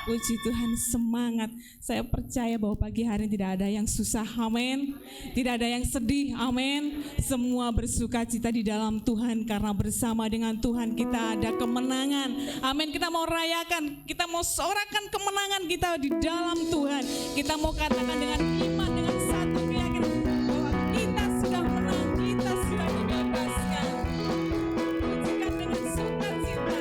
Puji Tuhan, semangat. Saya percaya bahwa pagi hari ini tidak ada yang susah, amin. Tidak ada yang sedih, amin. Semua bersuka cita di dalam Tuhan, karena bersama dengan Tuhan kita ada kemenangan, amin. Kita mau rayakan, kita mau sorakan kemenangan kita di dalam Tuhan. Kita mau katakan dengan iman, dengan satu keyakinan bahwa kita sudah menang, kita sudah dibebaskan. Pujikan dengan sukacita.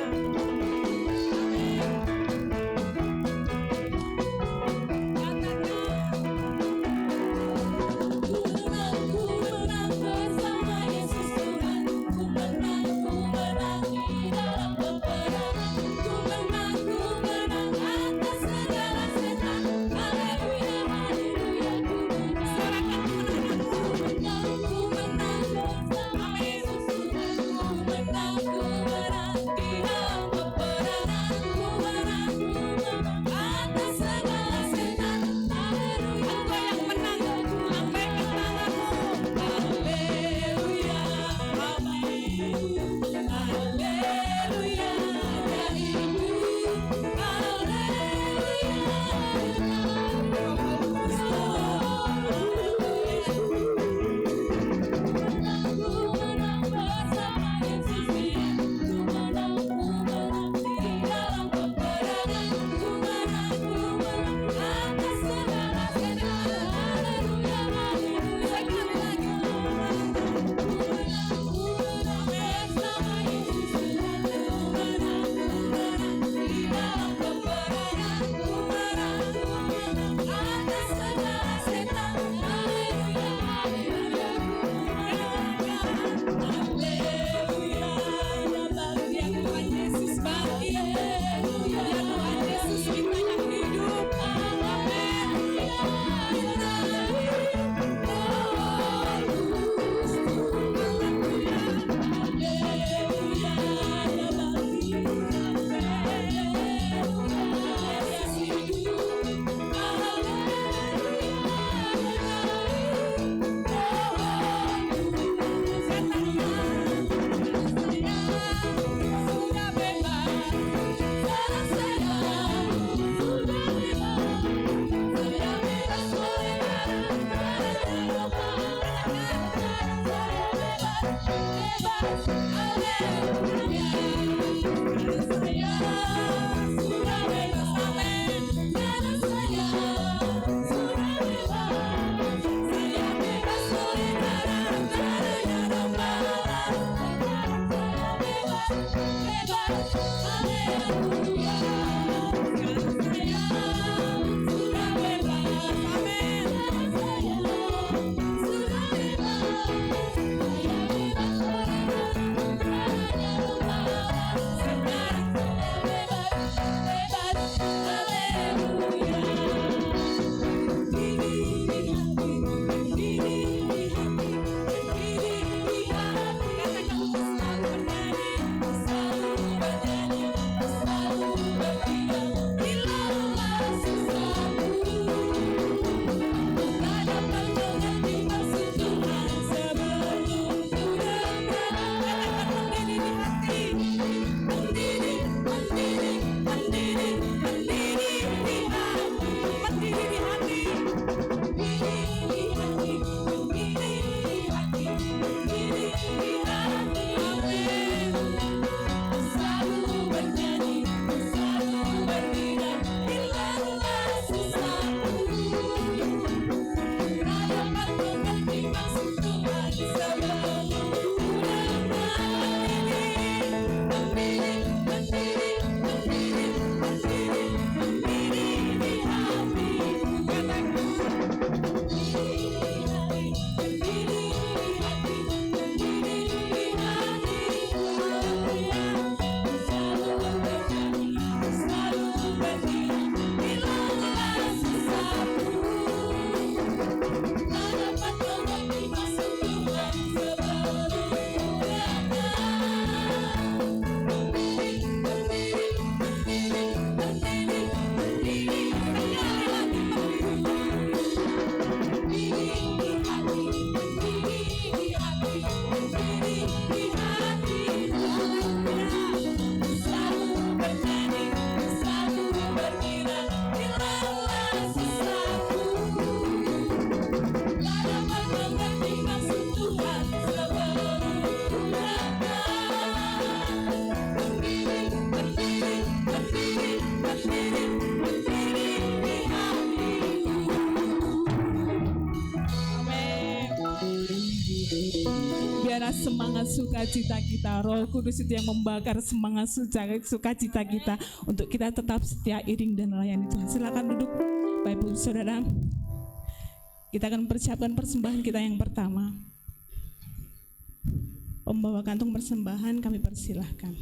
semangat sukacita kita. Roh Kudus itu yang membakar semangat sukacita kita untuk kita tetap setia, iring dan melayani Tuhan. Silakan duduk Bapak Ibu Saudara. Kita akan persiapkan persembahan kita yang pertama. Pembawa kantung persembahan kami persilahkan.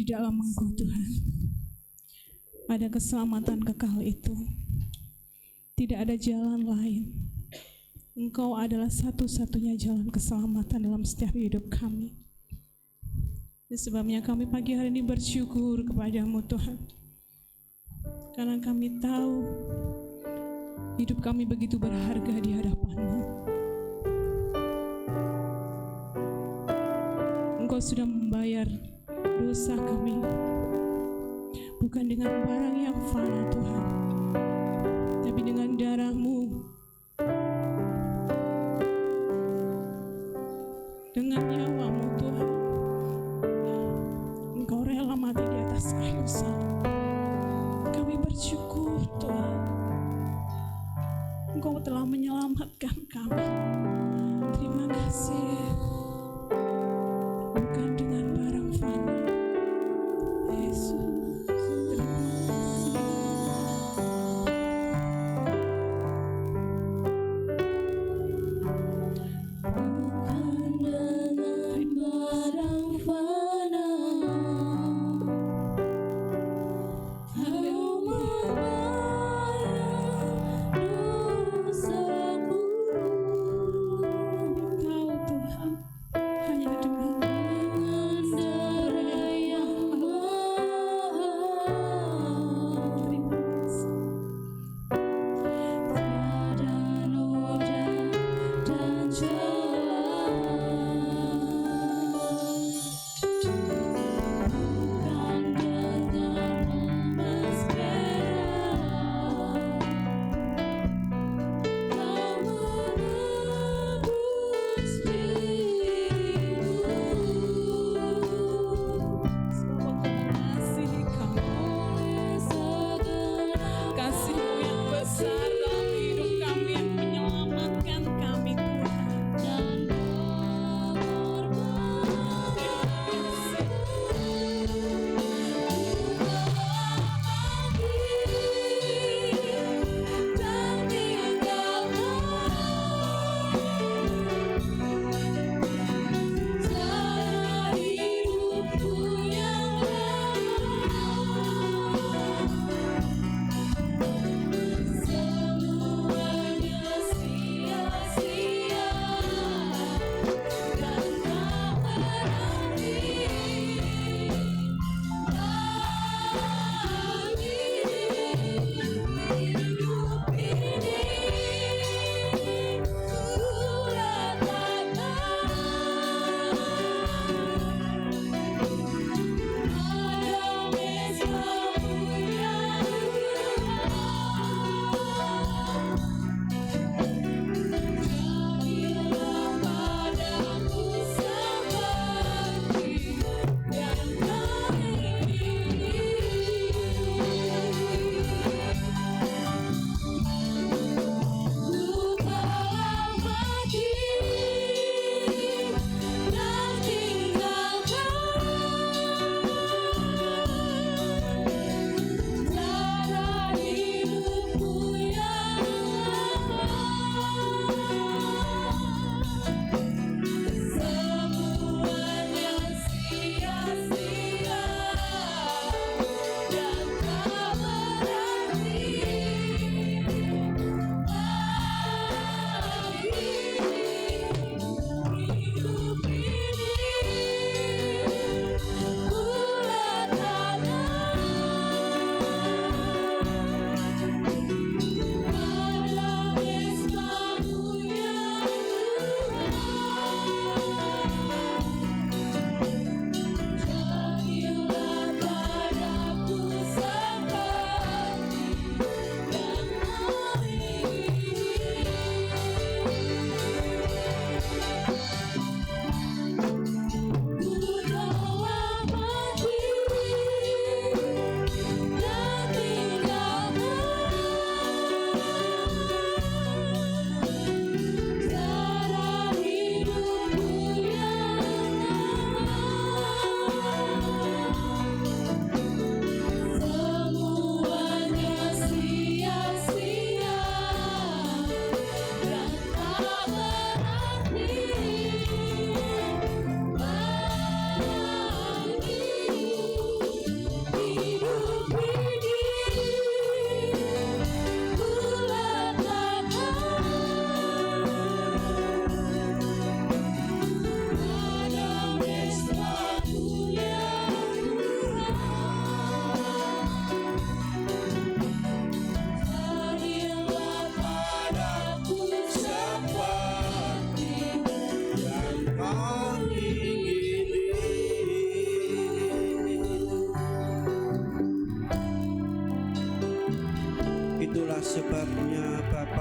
Dalam Engkau Tuhan ada keselamatan kekal itu, tidak ada jalan lain. Engkau adalah satu-satunya jalan keselamatan dalam setiap hidup kami. Sebabnya kami pagi hari ini bersyukur kepada-Mu Tuhan, karena kami tahu hidup kami begitu berharga di hadapan-Mu. Engkau sudah membayar dosa kami, bukan dengan barang yang fana Tuhan, tapi dengan darah-Mu, dengan nyawa-Mu Tuhan. Engkau rela mati di atas kayu salib. Kami bersyukur Tuhan, Engkau telah menyelamatkan kami. Terima kasih. Bukan dengan barang fana, Yesus.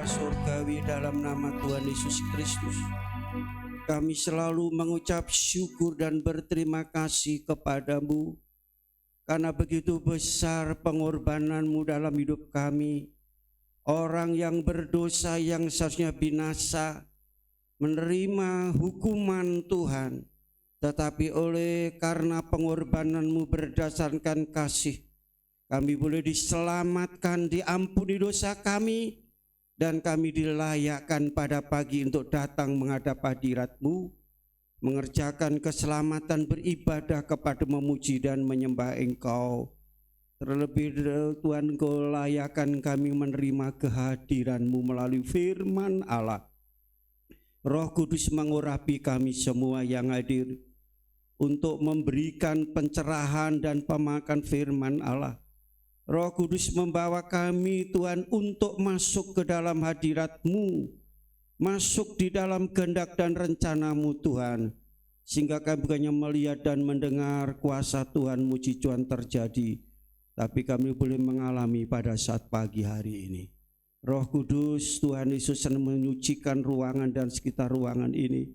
Bapa Surgawi, dalam nama Tuhan Yesus Kristus, kami selalu mengucap syukur dan berterima kasih kepadamu karena begitu besar pengorbananmu dalam hidup kami. Orang yang berdosa yang seharusnya binasa menerima hukuman Tuhan, tetapi oleh karena pengorbananmu berdasarkan kasih, kami boleh diselamatkan, diampuni dosa kami, dan kami dilayakkan pada pagi untuk datang menghadap hadirat-Mu, mengerjakan keselamatan, beribadah kepada, memuji dan menyembah Engkau. Terlebih Tuhan, Engkau layakkan kami menerima kehadiran-Mu melalui firman Allah. Roh Kudus mengurapi kami semua yang hadir untuk memberikan pencerahan dan pemakan firman Allah. Roh Kudus membawa kami Tuhan untuk masuk ke dalam hadirat-Mu, masuk di dalam kehendak dan rencana-Mu Tuhan, sehingga kami bukannya melihat dan mendengar kuasa Tuhan, mujizat terjadi, tapi kami boleh mengalami pada saat pagi hari ini. Roh Kudus Tuhan Yesus menyucikan ruangan dan sekitar ruangan ini.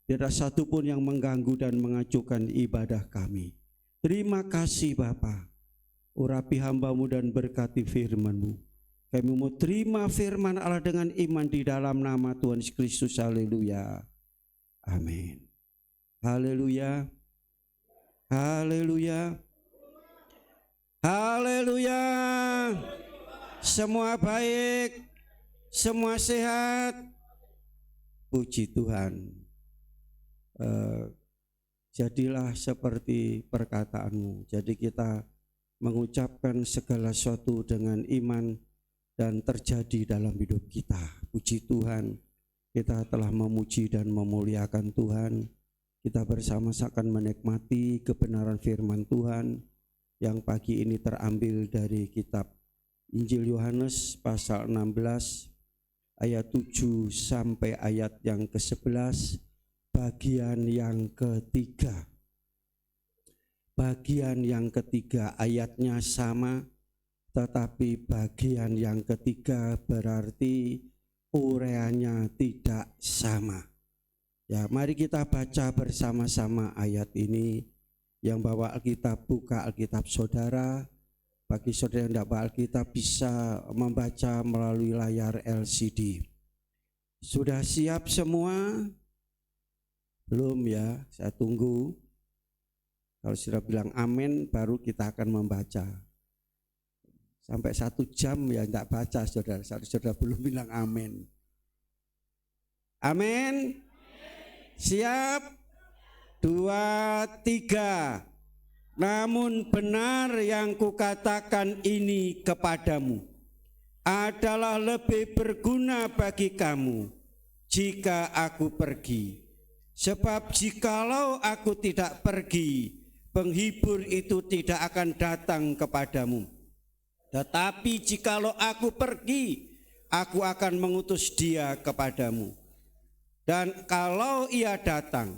Tidak satu pun yang mengganggu dan mengacuhkan ibadah kami. Terima kasih Bapa. Urapi hamba-Mu dan berkati firman-Mu. Kami mau terima firman Allah dengan iman di dalam nama Tuhan Yesus Kristus. Haleluya. Amin. Haleluya. Haleluya. Haleluya. Semua baik, semua sehat. Puji Tuhan. Jadilah seperti perkataan-Mu. Jadi kita mengucapkan segala sesuatu dengan iman dan terjadi dalam hidup kita. Puji Tuhan, kita telah memuji dan memuliakan Tuhan. Kita bersama-sama akan menikmati kebenaran firman Tuhan yang pagi ini terambil dari kitab Injil Yohanes pasal 16 ayat 7 sampai ayat yang ke-11, bagian yang ketiga. Bagian yang ketiga ayatnya sama, tetapi bagian yang ketiga berarti uraiannya tidak sama. Ya, mari kita baca bersama-sama ayat ini. Yang bawa Alkitab, buka Alkitab saudara. Bagi saudara yang tidak bawa Alkitab bisa membaca melalui layar LCD. Sudah siap semua? Belum ya, saya tunggu. Kalau sudah bilang amin, baru kita akan membaca. Sampai 1 jam ya tidak baca saudara. Saudara belum bilang amin. Amin. Siap? 2, 3. Namun benar yang kukatakan ini kepadamu adalah lebih berguna bagi kamu jika aku pergi. Sebab jikalau aku tidak pergi, penghibur itu tidak akan datang kepadamu. Tetapi jikalau aku pergi, aku akan mengutus dia kepadamu. Dan kalau ia datang,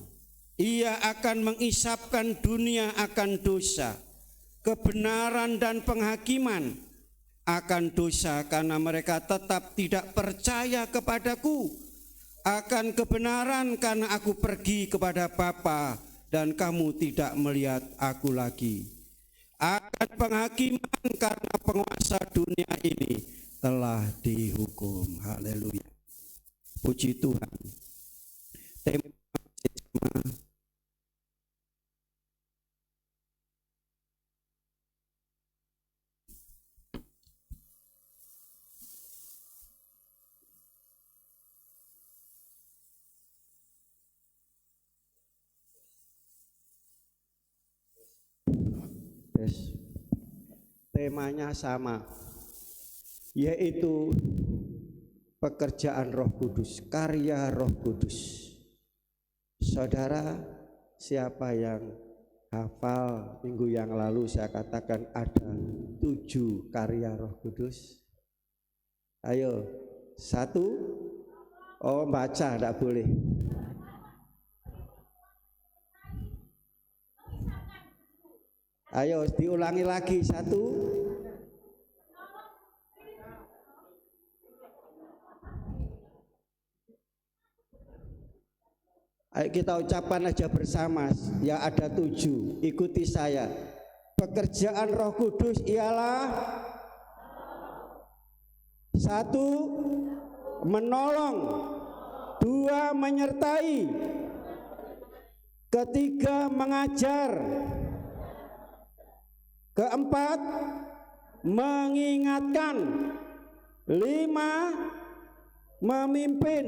ia akan mengisapkan dunia akan dosa, kebenaran dan penghakiman akan dosa, karena mereka tetap tidak percaya kepadaku, akan kebenaran karena aku pergi kepada Bapa dan kamu tidak melihat aku lagi, akan penghakiman karena penguasa dunia ini telah dihukum. Haleluya. Puji Tuhan. Tema temanya sama, yaitu pekerjaan Roh Kudus, karya Roh Kudus. Saudara, siapa yang hafal minggu yang lalu saya katakan ada 7 karya Roh Kudus? Ayo, 1. Oh, baca tidak boleh. Ayo diulangi lagi. 1. Ayo kita ucapkan aja bersama, ya ada 7, ikuti saya. Pekerjaan Roh Kudus ialah 1. Menolong, 2. Menyertai, 3. Mengajar, 4. Mengingatkan, 5. Memimpin,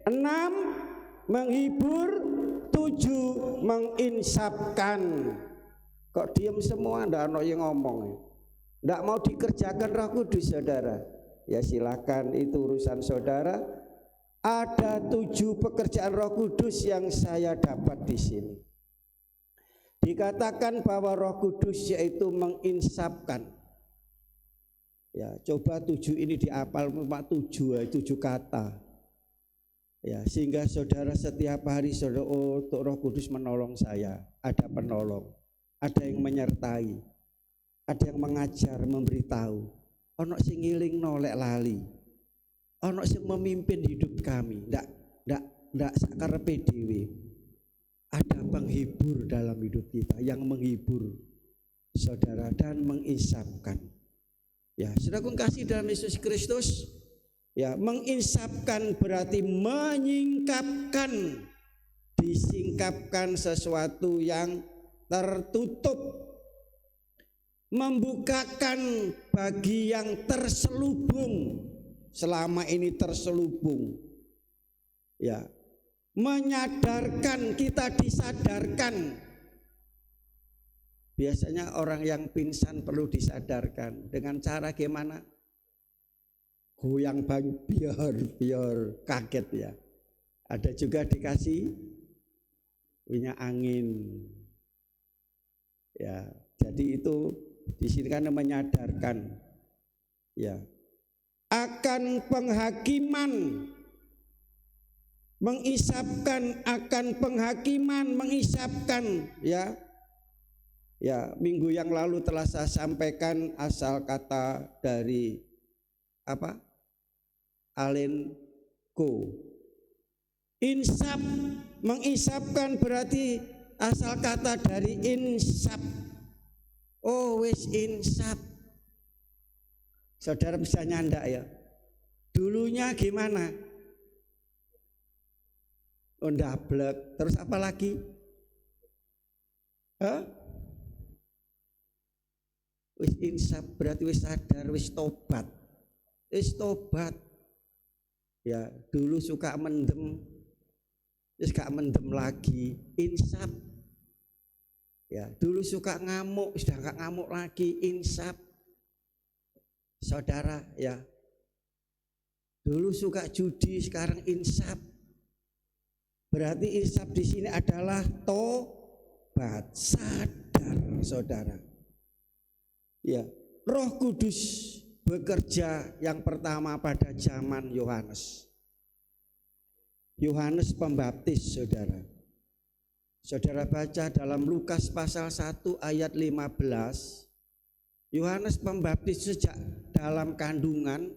6. Menghibur, 7. Menginsapkan. Kok diam semua, ndak ada yang ngomong. Ndak mau dikerjakan Roh Kudus, saudara. Ya silakan, itu urusan saudara. Ada 7 pekerjaan Roh Kudus yang saya dapat di sini. Dikatakan bahwa Roh Kudus yaitu menginsapkan. Ya, coba 7 ini dihafal, 7 kata. Ya, sehingga saudara setiap hari saudara, oh, Roh Kudus menolong saya, ada penolong, ada yang menyertai, ada yang mengajar, memberitahu. Ono sing ngiling nolek lali, ono sing memimpin hidup kami, ndak sakarepe dhewe. Ada penghibur dalam hidup kita yang menghibur saudara dan menginsapkan. Ya, saudara kasih dalam Yesus Kristus. Ya, menginsapkan berarti menyingkapkan, disingkapkan sesuatu yang tertutup, membukakan bagi yang terselubung, selama ini terselubung. Ya, menyadarkan, kita disadarkan. Biasanya orang yang pingsan perlu disadarkan dengan cara gimana? Goyang biar kaget ya. Ada juga dikasih minyak angin. Ya, jadi itu di sini kan menyadarkan. Ya. Akan penghakiman, mengisapkan, akan penghakiman, mengisapkan, ya. Ya, minggu yang lalu telah saya sampaikan asal kata dari apa? Alenko. Insap, mengisapkan berarti asal kata dari insap. Oh, wis insap. Saudara bisa nyandak ya. Dulunya gimana? Oh, ndablek. Terus apa lagi? Wis insap berarti wis sadar, wis tobat. Wis tobat. Ya, dulu suka mendem, terus gak mendem lagi, insap. Ya, dulu suka ngamuk, sudah gak ngamuk lagi, insap. Saudara, ya. Dulu suka judi, sekarang insap. Berarti insap di sini adalah tobat, sadar, saudara. Ya, Roh Kudus bekerja yang pertama pada zaman Yohanes. Yohanes Pembaptis, saudara. Saudara baca dalam Lukas pasal 1 ayat 15. Yohanes Pembaptis sejak dalam kandungan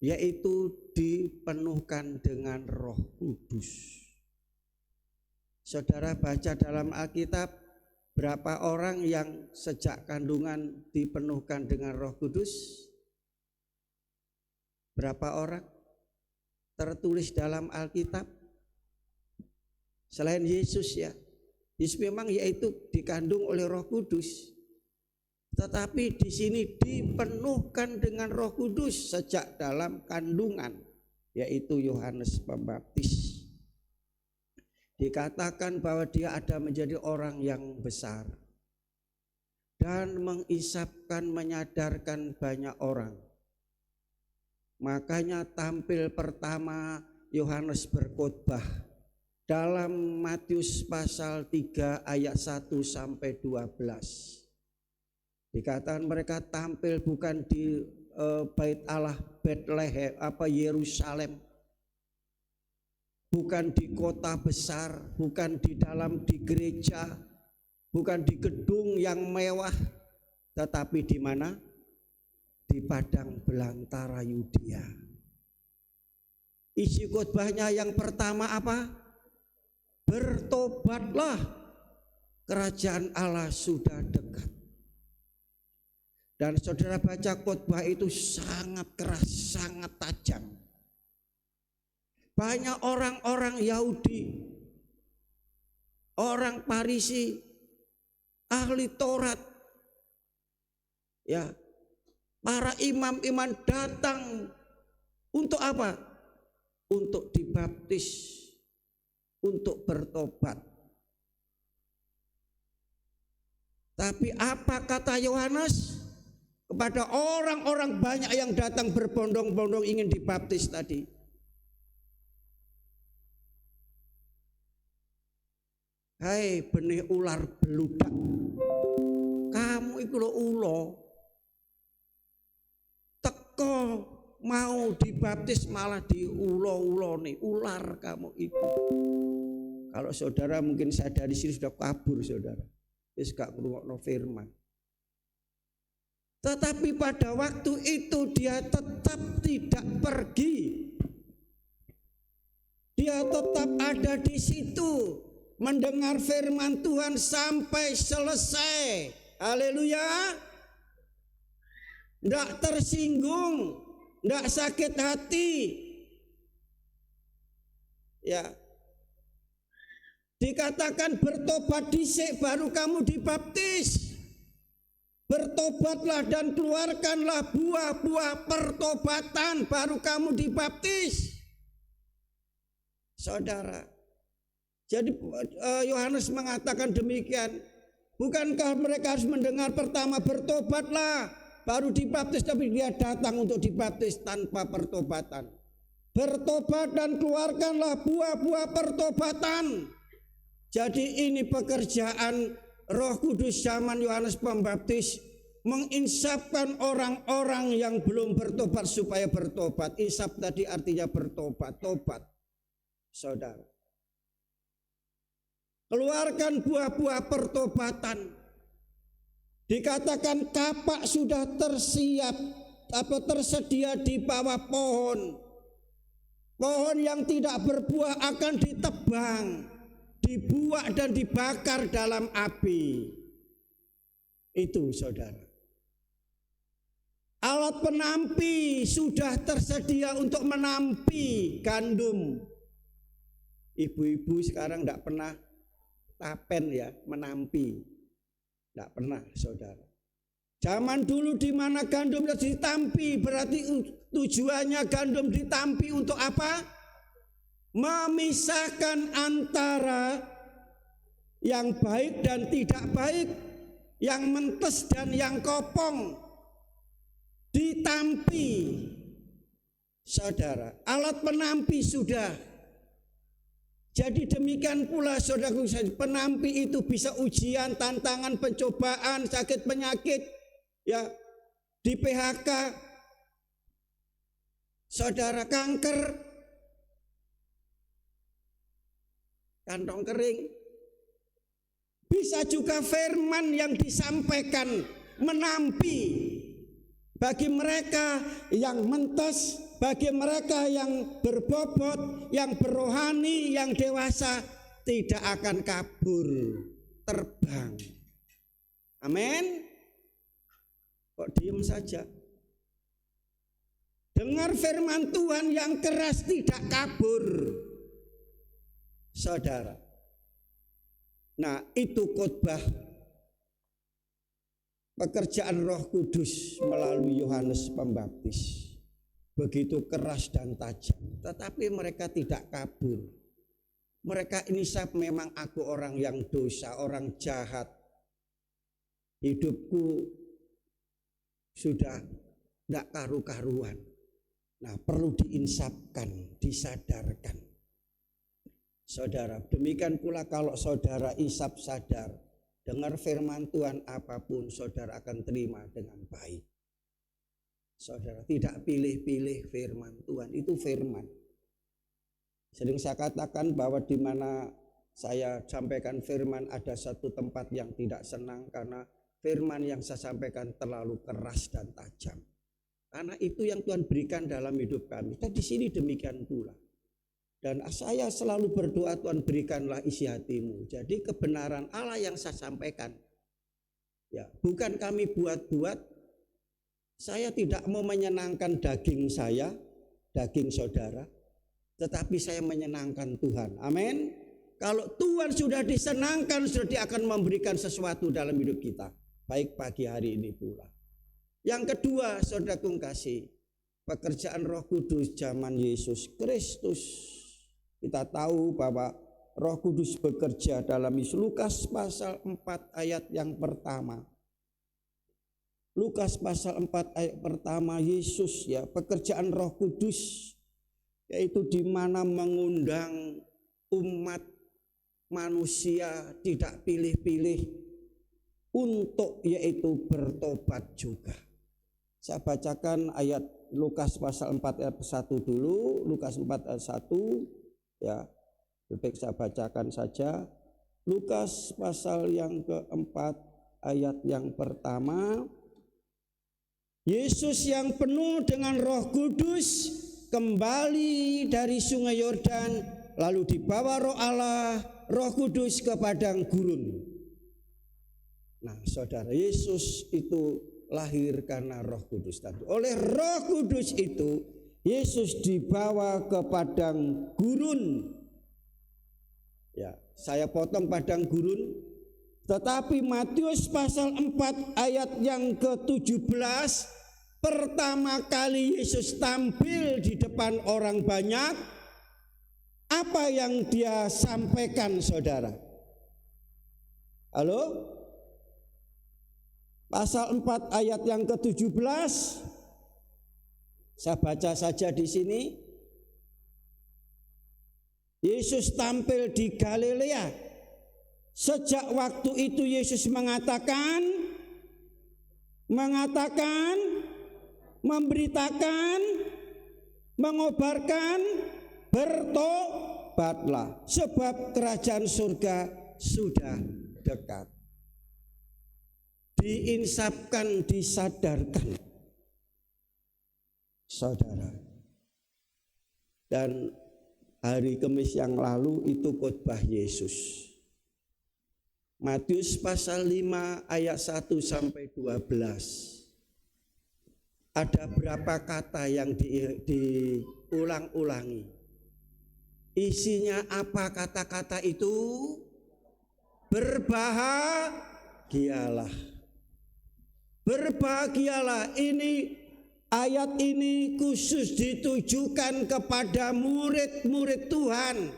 yaitu dipenuhkan dengan Roh Kudus. Saudara baca dalam Alkitab, berapa orang yang sejak kandungan dipenuhkan dengan Roh Kudus? Berapa orang? Tertulis dalam Alkitab. Selain Yesus ya. Yesus memang yaitu dikandung oleh Roh Kudus. Tetapi di sini dipenuhkan dengan Roh Kudus sejak dalam kandungan, yaitu Yohanes Pembaptis. Dikatakan bahwa dia ada menjadi orang yang besar dan mengisapkan, menyadarkan banyak orang. Makanya tampil pertama Yohanes berkhotbah dalam Matius pasal 3 ayat 1 sampai 12. Dikatakan mereka tampil bukan di Bait Allah Bethlehem apa Yerusalem, bukan di kota besar, bukan di gereja, bukan di gedung yang mewah, tetapi di mana? Di padang belantara Yudea. Isi khotbahnya yang pertama apa? bertobatlah, kerajaan Allah sudah dekat. Dan saudara baca khotbah itu sangat keras, sangat tajam. Banyak orang-orang Yahudi, orang Farisi, ahli Taurat, ya, para imam-imam datang untuk apa? Untuk dibaptis, untuk bertobat. Tapi apa kata Yohanes kepada orang-orang banyak yang datang berbondong-bondong ingin dibaptis tadi? Hai benih ular beludak, kamu itu lo ulo, teko mau dibaptis malah diulo-ulo nih, ular kamu itu. Kalau saudara mungkin saya dari sini sudah kabur saudara, wis gak ngrungokno firman. Tetapi pada waktu itu dia tetap tidak pergi, dia tetap ada di situ mendengar firman Tuhan sampai selesai. Haleluya. Tidak tersinggung, tidak sakit hati. Ya. Dikatakan bertobat dhisik baru kamu dibaptis. Bertobatlah dan keluarkanlah buah-buah pertobatan baru kamu dibaptis. Saudara, jadi Yohanes mengatakan demikian. Bukankah mereka harus mendengar pertama bertobatlah baru dibaptis, tapi dia datang untuk dibaptis tanpa pertobatan. Bertobat dan keluarkanlah buah-buah pertobatan. Jadi ini pekerjaan Roh Kudus zaman Yohanes Pembaptis, menginsapkan orang-orang yang belum bertobat supaya bertobat. Insap tadi artinya bertobat, tobat. Saudara, keluarkan buah-buah pertobatan. Dikatakan kapak sudah tersiap atau tersedia di bawah pohon. Pohon yang tidak berbuah akan ditebang, dibuak dan dibakar dalam api. Itu saudara. Alat penampi sudah tersedia untuk menampi gandum. Ibu-ibu sekarang tidak pernah tapen ya, menampi. Tidak pernah saudara. Zaman dulu di mana gandum ditampi, berarti tujuannya gandum ditampi untuk apa? Memisahkan antara yang baik dan tidak baik, yang mentes dan yang kopong. Ditampi. Saudara, alat penampi sudah. Jadi demikian pula saudara, penampi itu bisa ujian, tantangan, pencobaan, sakit penyakit, ya, di PHK, saudara, kanker, kantong kering. Bisa juga firman yang disampaikan menampi bagi mereka yang mentes, bagi mereka yang berbobot, yang berohani, yang dewasa, tidak akan kabur, terbang. Amin. Kok diem saja? Dengar firman Tuhan yang keras tidak kabur, saudara. Nah, itu khotbah pekerjaan Roh Kudus melalui Yohanes Pembaptis. Begitu keras dan tajam, tetapi mereka tidak kabur. Mereka ini memang aku orang yang dosa, orang jahat. Hidupku sudah tidak karu-karuan. Nah, perlu diinsapkan, disadarkan. Saudara, demikian pula kalau saudara insap sadar, dengar firman Tuhan apapun saudara akan terima dengan baik. Saudara, tidak pilih-pilih firman Tuhan, itu firman. Sering saya katakan bahwa di mana saya sampaikan firman ada satu tempat yang tidak senang karena firman yang saya sampaikan terlalu keras dan tajam. Karena itu yang Tuhan berikan dalam hidup kami. Dan di sini demikian pula. Dan saya selalu berdoa, Tuhan berikanlah isi hatimu. Jadi kebenaran Allah yang saya sampaikan, ya, bukan kami buat-buat. Saya tidak mau menyenangkan daging saya, daging saudara, tetapi saya menyenangkan Tuhan. Amin. Kalau Tuhan sudah disenangkan, sudah Dia akan memberikan sesuatu dalam hidup kita. Baik pagi hari ini pula. Yang kedua, saudaraku kasih, pekerjaan Roh Kudus zaman Yesus Kristus. Kita tahu bahwa Roh Kudus bekerja dalam Lukas pasal 4 ayat yang pertama. Lukas pasal 4 ayat pertama, Yesus, ya, pekerjaan Roh Kudus, yaitu di mana mengundang umat manusia tidak pilih-pilih untuk yaitu bertobat juga. Saya bacakan ayat Lukas pasal 4 ayat 1 dulu. Lukas 4 ayat 1, ya, lebih saya bacakan saja. Lukas pasal yang keempat ayat yang pertama. Yesus yang penuh dengan Roh Kudus kembali dari sungai Yordan, lalu dibawa Roh Allah, Roh Kudus ke padang gurun. Nah, saudara, Yesus itu lahir karena Roh Kudus tadi. Oleh Roh Kudus itu Yesus dibawa ke padang gurun. Ya, saya potong padang gurun. Tetapi Matius pasal 4 ayat yang ke-17, pertama kali Yesus tampil di depan orang banyak, apa yang Dia sampaikan, saudara? Halo? Pasal 4 ayat yang ke-17. Saya baca saja di sini. Yesus tampil di Galilea. Sejak waktu itu Yesus mengatakan, memberitakan, mengobarkan, bertobatlah, sebab kerajaan surga sudah dekat. Diinsapkan, disadarkan, saudara. Dan hari Kamis yang lalu itu khotbah Yesus. Matius pasal 5 ayat 1 sampai 12. Ada berapa kata yang diulang-ulangi. Isinya apa kata-kata itu? Berbahagialah. Berbahagialah, ini ayat ini khusus ditujukan kepada murid-murid Tuhan.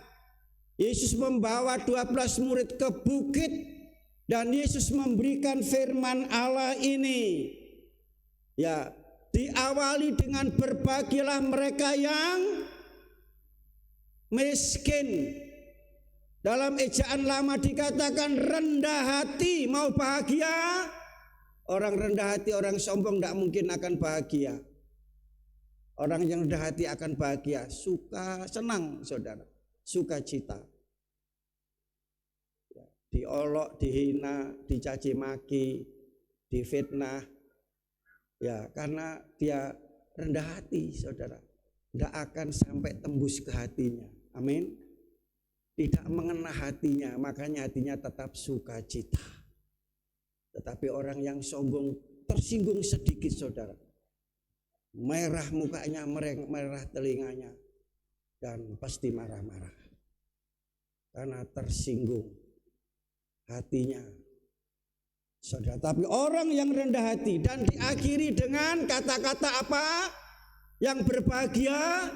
Yesus membawa 12 murid ke bukit dan Yesus memberikan firman Allah ini. Ya, diawali dengan berbahagialah mereka yang miskin. Dalam ejaan lama dikatakan rendah hati. Mau bahagia? Orang rendah hati, orang sombong tidak mungkin akan bahagia. Orang yang rendah hati akan bahagia, suka, senang, saudara, sukacita. Diolok, dihina, dicaci maki, difitnah, ya, karena dia rendah hati, saudara, tidak akan sampai tembus ke hatinya. Amin. Tidak mengena hatinya, makanya hatinya tetap sukacita. Tetapi orang yang sombong tersinggung sedikit, saudara, merah mukanya, merah telinganya, dan pasti marah-marah karena tersinggung hatinya, saudara. Tapi orang yang rendah hati dan diakhiri dengan kata-kata apa? Yang berbahagia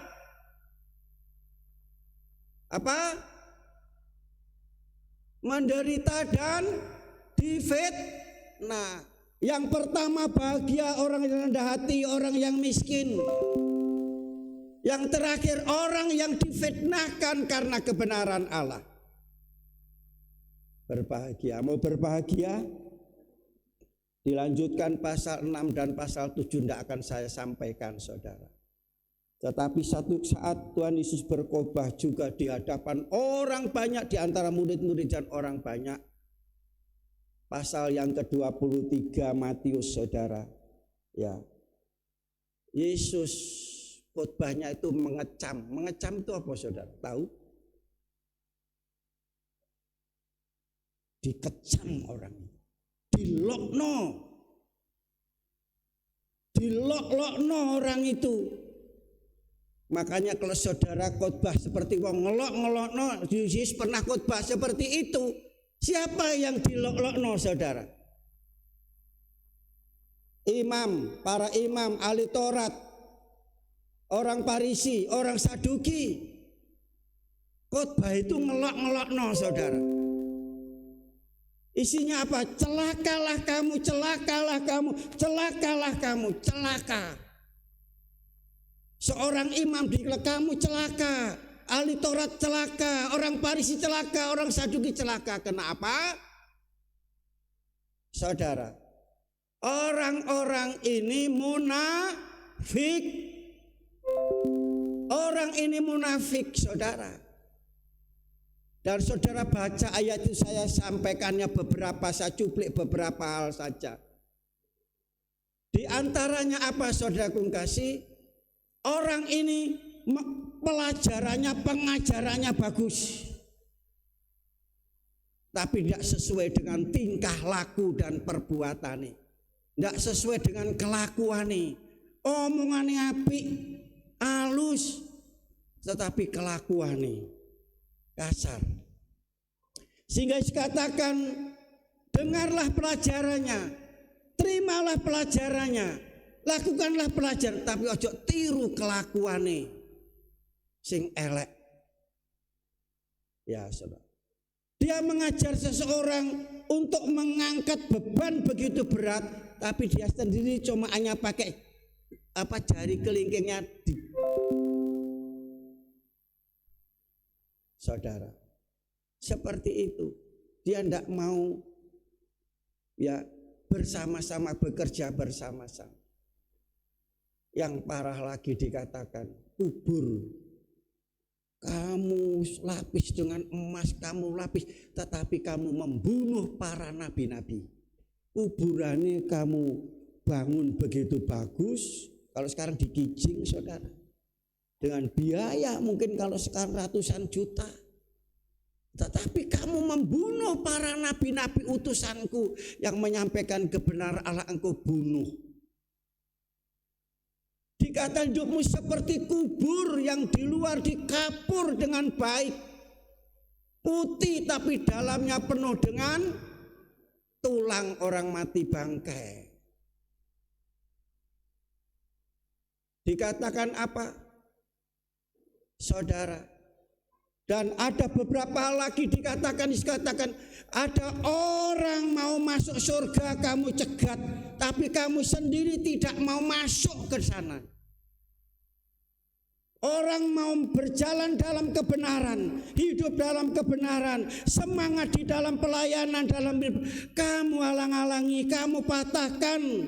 apa? Menderita dan difitnah. Yang pertama bahagia orang yang rendah hati, orang yang miskin. Yang terakhir orang yang difitnahkan karena kebenaran Allah. Berbahagia. Mau berbahagia? Dilanjutkan pasal 6 dan pasal 7 tidak akan saya sampaikan, saudara. Tetapi satu saat Tuhan Yesus berkhotbah juga di hadapan orang banyak, di antara murid-murid dan orang banyak. Pasal yang ke-23 Matius, saudara. Ya. Yesus khotbahnya itu mengecam. Mengecam itu apa saudara? Tahu? Dikecam orang, dilokno orang itu. Makanya kalau saudara khotbah seperti wong ngelokno, Yesus pernah khotbah seperti itu. Siapa yang dilokno saudara? Imam, para imam, ahli Taurat, orang Farisi, orang Saduki. Khotbah itu ngelokno saudara. Isinya apa? Celakalah kamu, celakalah kamu, celakalah kamu, celaka. Seorang imam bilang kamu celaka, ahli Taurat celaka, orang Farisi celaka, orang Saduki celaka. Kenapa? Saudara, orang-orang ini munafik. Orang ini munafik, saudara. Dan saudara baca ayat itu, saya sampaikannya beberapa, saya cuplik beberapa hal saja. Di antaranya apa saudaraku kasih? Orang ini pelajarannya, pengajarannya bagus, tapi tidak sesuai dengan tingkah laku dan perbuatannya, tidak sesuai dengan kelakuannya. Omongannya apik, halus, tetapi kelakuannya kasar. Sehingga dikatakan, dengarlah pelajarannya, terimalah pelajarannya, lakukanlah pelajaran, tapi ojo tiru kelakuane sing elek. Ya saudara, dia mengajar seseorang untuk mengangkat beban begitu berat, tapi dia sendiri cuma hanya pakai jari kelingkingnya. Saudara, seperti itu. Dia tidak mau ya bersama-sama, bekerja bersama-sama. Yang parah lagi dikatakan, kubur kamu lapis dengan emas, kamu lapis, tetapi kamu membunuh para nabi-nabi. Kuburannya kamu bangun begitu bagus, kalau sekarang dikijing saudara, dengan biaya mungkin kalau sekarang ratusan juta. Tetapi kamu membunuh para nabi-nabi utusanku yang menyampaikan kebenaran Allah, engkau bunuh. Dikatakan hidupmu seperti kubur yang di luar dikapur dengan baik, putih tapi dalamnya penuh dengan tulang orang mati bangkai. Dikatakan apa? Saudara, dan ada beberapa hal lagi dikatakan ada orang mau masuk surga kamu cegat, tapi kamu sendiri tidak mau masuk ke sana. Orang mau berjalan dalam kebenaran, hidup dalam kebenaran, semangat di dalam pelayanan, dalam kamu halang-halangi, kamu patahkan,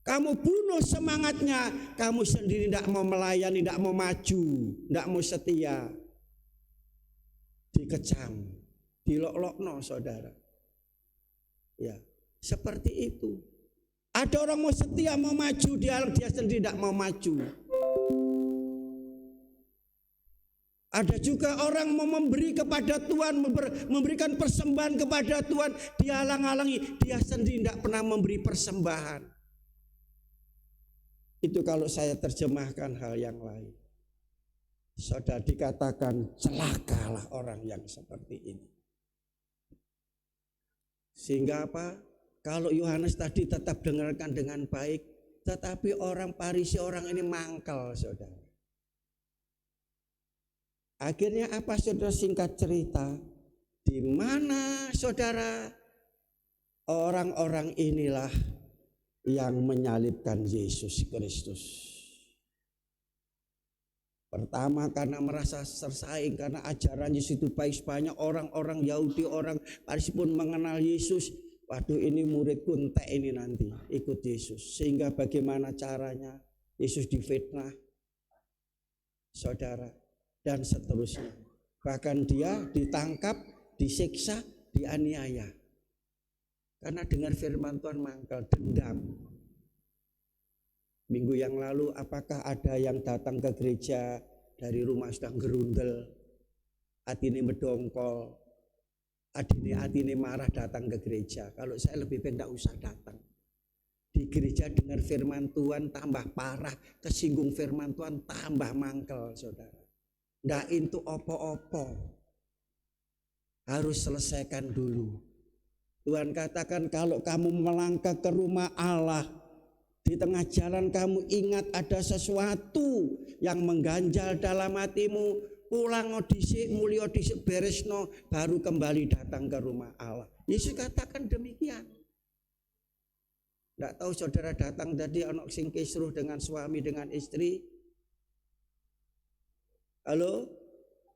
kamu bunuh semangatnya, kamu sendiri tidak mau melayani, tidak mau maju, tidak mau setia. Dikecam, dilok-lokno saudara. Ya, seperti itu. Ada orang mau setia, mau maju, dia sendiri tidak mau maju. Ada juga orang mau memberi kepada Tuhan, memberikan persembahan kepada Tuhan, dia halang-halangi, dia sendiri tidak pernah memberi persembahan. Itu kalau saya terjemahkan hal yang lain. Saudara, dikatakan celakalah orang yang seperti ini. Sehingga apa? Kalau Yohanes tadi tetap dengarkan dengan baik, tetapi orang Farisi, orang ini mangkal saudara. Akhirnya apa saudara, singkat cerita, di mana saudara orang-orang inilah yang menyalibkan Yesus Kristus. Pertama karena merasa tersaing, karena ajaran Yesus itu baik, banyak orang-orang Yahudi, orang Farisi pun mengenal Yesus. Waduh, ini muridku entek ini nanti ikut Yesus. Sehingga bagaimana caranya? Yesus difitnah saudara, dan seterusnya. Bahkan dia ditangkap, disiksa, dianiaya. Karena dengar firman Tuhan mangkal, dendam. Minggu yang lalu apakah ada yang datang ke gereja dari rumah sedang gerundel, atine medongkol, atine marah datang ke gereja? Kalau saya lebih baik tidak usah datang. Di gereja dengar firman Tuhan tambah parah, kesinggung firman Tuhan tambah mangkel, saudara. Ndak itu opo-opo, harus selesaikan dulu. Tuhan katakan kalau kamu melangkah ke rumah Allah, di tengah jalan kamu ingat ada sesuatu yang mengganjal dalam hatimu, pulang odisik, mulio odisik, beresno, baru kembali datang ke rumah Allah. Yesus katakan demikian. Tidak tahu saudara datang tadi anak sing kisruh dengan suami dengan istri, halo,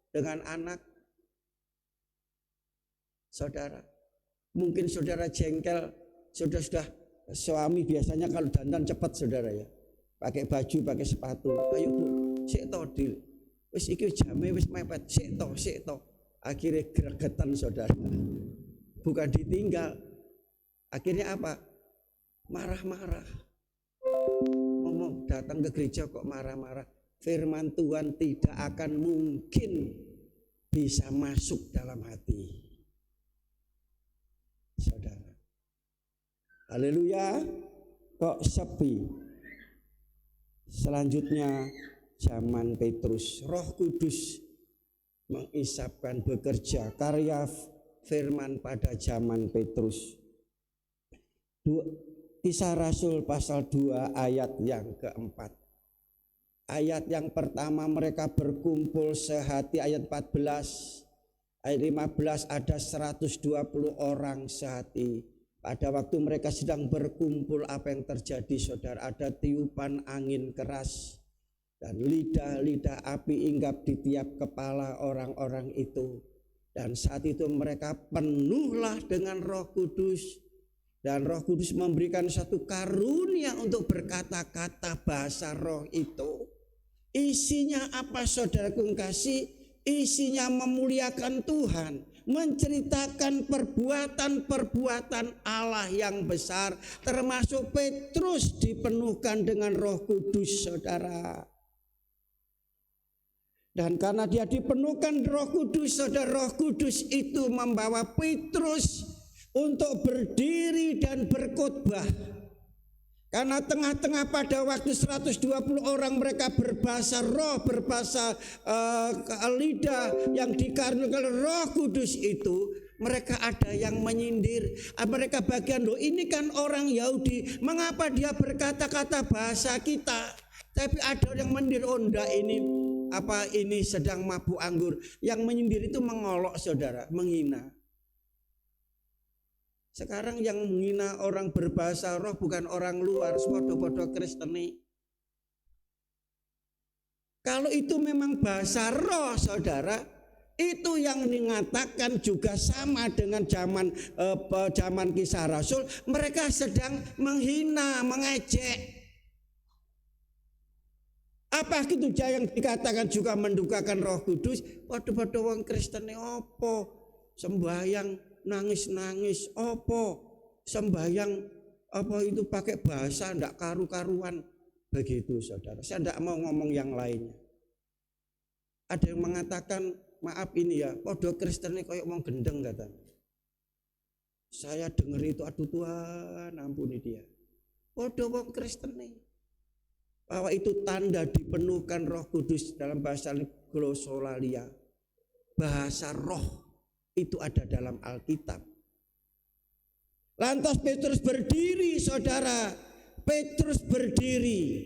dengan anak saudara. Mungkin saudara jengkel, sudah suami biasanya kalau dandan cepat saudara ya, pakai baju, pakai sepatu, ayo bu, sik to dil, wis iki jame wis mepet, sik to, akhirnya gregetan saudara, bukan ditinggal, akhirnya apa? Marah-marah, ngomong datang ke gereja kok marah-marah. Firman Tuhan tidak akan mungkin bisa masuk dalam hati saudara. Haleluya. Kok sepi? Selanjutnya zaman Petrus, Roh Kudus mengisapkan bekerja karya firman pada zaman Petrus. Kisah Rasul pasal 2 ayat yang keempat. Ayat yang pertama mereka berkumpul sehati, ayat 14. Ayat 15 ada 120 orang sehati. Pada waktu mereka sedang berkumpul, apa yang terjadi saudara? Ada tiupan angin keras dan lidah-lidah api hinggap di tiap kepala orang-orang itu. Dan saat itu mereka penuhlah dengan Roh Kudus. Dan Roh Kudus memberikan satu karunia untuk berkata-kata bahasa roh itu. Isinya apa saudaraku kasih? Isinya memuliakan Tuhan, menceritakan perbuatan-perbuatan Allah yang besar, termasuk Petrus dipenuhkan dengan Roh Kudus saudara. Dan karena dia dipenuhkan Roh Kudus, saudara, Roh Kudus itu membawa Petrus untuk berdiri dan berkhotbah. Karena tengah-tengah pada waktu 120 orang mereka berbahasa roh, berbahasa lidah yang dikaruniakan Roh Kudus itu, mereka ada yang menyindir. Mereka bagian loh, ini kan orang Yahudi, mengapa dia berkata-kata bahasa kita? Tapi ada yang menyindir, oh enggak, ini sedang mabuk anggur. Yang menyindir itu mengolok saudara, menghina. Sekarang yang menghina orang berbahasa roh bukan orang luar, podo-podo Kristeni. Kalau itu memang bahasa roh saudara, itu yang mengatakan juga sama dengan zaman Kisah Rasul. Mereka sedang menghina, mengejek. Apa itu yang dikatakan juga mendukakan Roh Kudus? Podo-podo wong Kristeni opo sembahyang nangis-nangis, opo sembahyang apa itu pakai bahasa ndak karu-karuan begitu saudara. Saya ndak mau ngomong yang lainnya. Ada yang mengatakan maaf ini ya, podo Kristen ini kayak mau gendeng kata. Saya dengar itu, aduh Tuhan ampuni dia. Podo wong Kristen nih. Bahwa itu tanda dipenuhkan Roh Kudus dalam bahasa glosolalia. Bahasa roh itu ada dalam Alkitab. Lantas Petrus berdiri saudara. Petrus berdiri.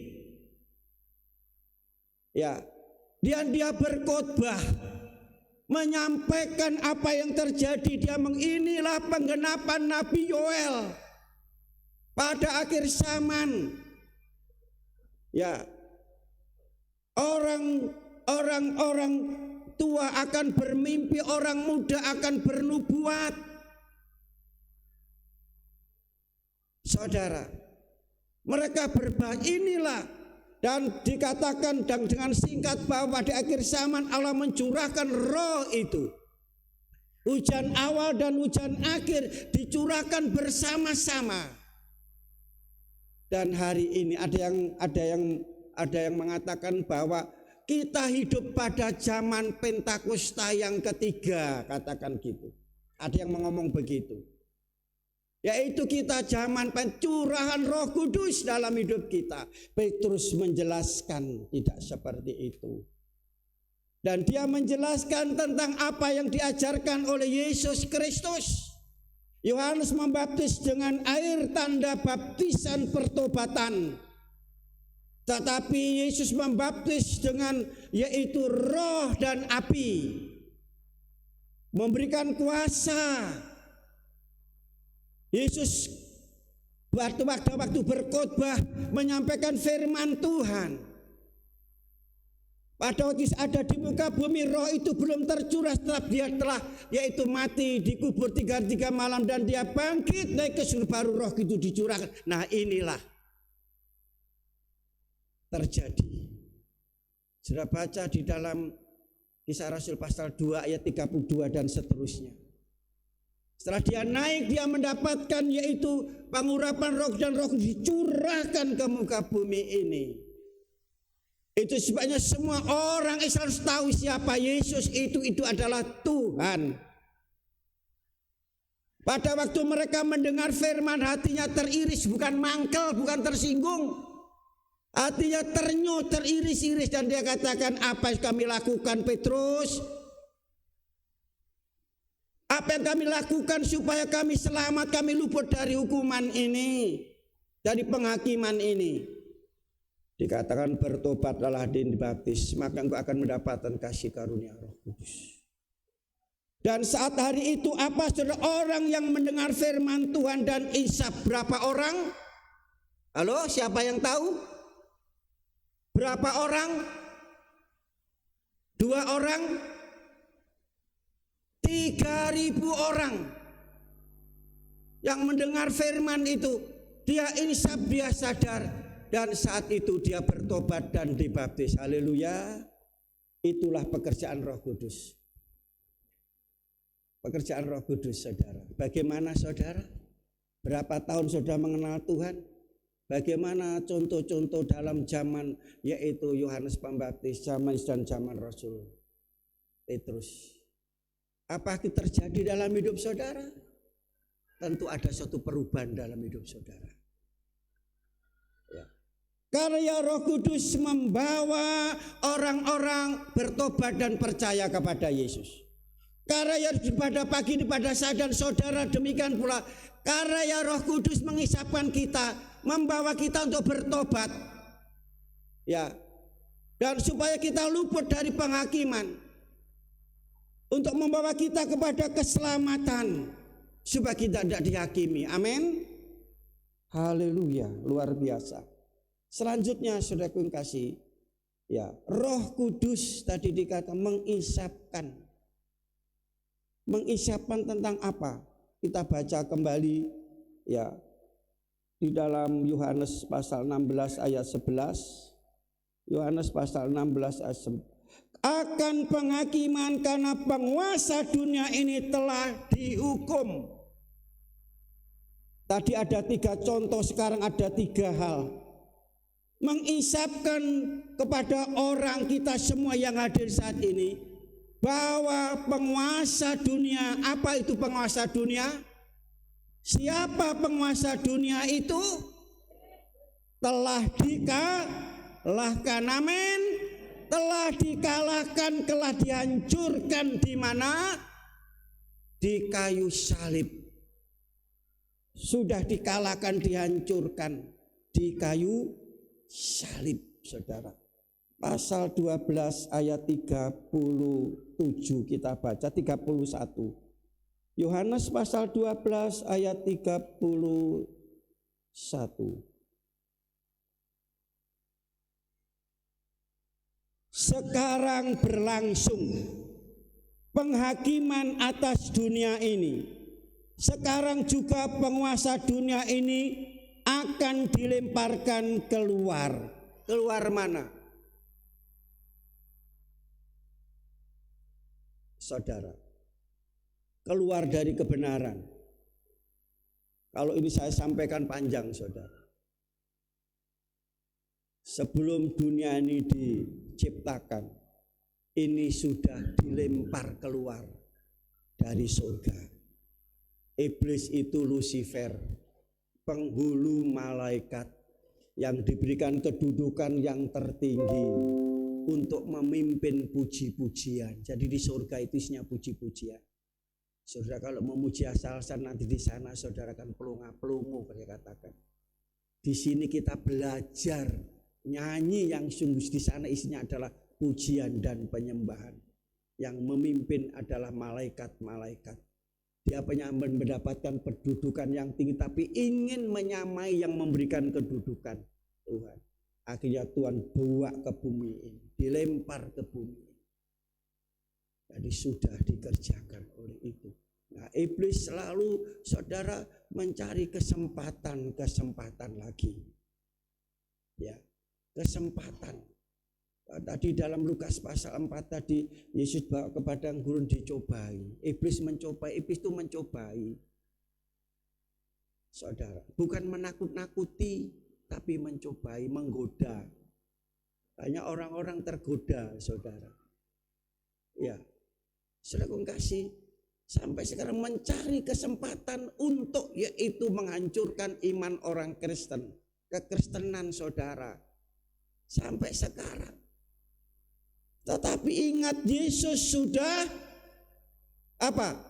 Ya, dia berkhotbah, menyampaikan apa yang terjadi. Dia inilah penggenapan Nabi Yoel pada akhir zaman. Ya, orang-orang tua akan bermimpi, orang muda akan bernubuat. Saudara, mereka berbahas inilah, dan dikatakan dan dengan singkat bahwa pada akhir zaman Allah mencurahkan roh itu. Hujan awal dan hujan akhir dicurahkan bersama-sama. Dan hari ini ada yang mengatakan bahwa kita hidup pada zaman Pentakosta yang ketiga, katakan gitu. Ada yang ngomong begitu. Yaitu kita zaman pencurahan Roh Kudus dalam hidup kita. Petrus menjelaskan tidak seperti itu. Dan dia menjelaskan tentang apa yang diajarkan oleh Yesus Kristus. Yohanes membaptis dengan air tanda baptisan pertobatan. Tetapi Yesus membaptis dengan yaitu roh dan api. Memberikan kuasa. Yesus waktu berkhotbah menyampaikan firman Tuhan. Pada waktu ada di muka bumi, roh itu belum tercurah setelah dia telah yaitu mati, dikubur 3 malam dan dia bangkit naik ke surga, baru roh itu dicurahkan. Nah inilah terjadi. Sudah baca di dalam Kisah Rasul pasal 2 ayat 32 dan seterusnya. Setelah dia naik, dia mendapatkan yaitu pengurapan roh dan roh dicurahkan ke muka bumi ini. Itu sebabnya semua orang Israel harus tahu siapa Yesus itu adalah Tuhan. Pada waktu mereka mendengar firman, hatinya teriris, bukan mangkel, bukan tersinggung. Hatinya terenyuh, teriris-iris, dan dia katakan, apa yang kami lakukan Petrus? Apa yang kami lakukan supaya kami selamat, kami luput dari hukuman ini, dari penghakiman ini? Dikatakan bertobatlah dan dibaptis, maka engkau akan mendapatkan kasih karunia Roh Kudus. Dan saat hari itu apa saudara, orang yang mendengar firman Tuhan dan isap, berapa orang? Halo, siapa yang tahu? Berapa orang? 2 orang? 3.000 orang yang mendengar firman itu. Dia insaf, dia sadar, dan saat itu dia bertobat dan dibaptis. Haleluya. Itulah pekerjaan Roh Kudus. Pekerjaan Roh Kudus, saudara. Bagaimana saudara? Berapa tahun saudara mengenal Tuhan? Bagaimana contoh-contoh dalam zaman yaitu Yohanes Pembaptis, zaman dan zaman Rasul Petrus? Apa yang terjadi dalam hidup saudara? Tentu ada suatu perubahan dalam hidup saudara. Ya. Karya Roh Kudus membawa orang-orang bertobat dan percaya kepada Yesus. Karya pada pagi ini pada saya dan saudara, demikian pula karya Roh Kudus mengisapkan kita, membawa kita untuk bertobat. Ya. Dan supaya kita luput dari penghakiman. Untuk membawa kita kepada keselamatan, supaya kita tidak dihakimi. Amin. Haleluya, luar biasa. Selanjutnya saudara yang kasih, ya, Roh Kudus tadi dikatakan mengisapkan. Mengisapkan tentang apa? Kita baca kembali ya di dalam Yohanes pasal 16 ayat 11. Yohanes pasal 16 ayat 11. Akan penghakiman karena penguasa dunia ini telah dihukum. Tadi ada 3 contoh, sekarang ada 3 hal. Mengisapkan kepada orang kita semua yang hadir saat ini bahwa penguasa dunia, apa itu penguasa dunia? Siapa penguasa dunia itu? Telah dikalahkan. Amin. Telah dikalahkan, telah dihancurkan di mana? Di kayu salib. Sudah dikalahkan, dihancurkan di kayu salib, saudara. Pasal 12 ayat 37 kita baca 31. Yohanes pasal 12 ayat 31. Sekarang berlangsung penghakiman atas dunia ini. Sekarang juga penguasa dunia ini akan dilemparkan keluar. Keluar mana? Saudara, keluar dari kebenaran. Kalau ini saya sampaikan panjang, saudara. sebelum dunia ini diciptakan, ini sudah dilempar keluar dari surga. Iblis itu Lucifer, penghulu malaikat yang diberikan kedudukan yang tertinggi untuk memimpin puji-pujian. Jadi di surga itu isinya puji-pujian. Saudara kalau memuji asal-asalan, nanti di sana saudara akan pelunga-pelungu, saya katakan. Di sini kita belajar nyanyi yang sungguh, di sana isinya adalah pujian dan penyembahan. Yang memimpin adalah malaikat-malaikat. Dia mendapatkan kedudukan yang tinggi, tapi ingin menyamai yang memberikan kedudukan Tuhan. Akhirnya Tuhan bawa ke bumi ini, dilempar ke bumi. Jadi sudah dikerjakan oleh itu. Nah, iblis selalu saudara mencari kesempatan lagi. Ya, kesempatan. Tadi dalam Lukas pasal 4 tadi Yesus bawa ke padang gurun dicobai. Iblis mencobai, iblis itu mencobai. Saudara, bukan menakut-nakuti, tapi mencobai, menggoda. Banyak orang-orang tergoda, saudara. Ya, saudara kasih sampai sekarang mencari kesempatan untuk yaitu menghancurkan iman orang Kristen, kekristenan saudara. Sampai sekarang. Tetapi ingat, Yesus sudah apa?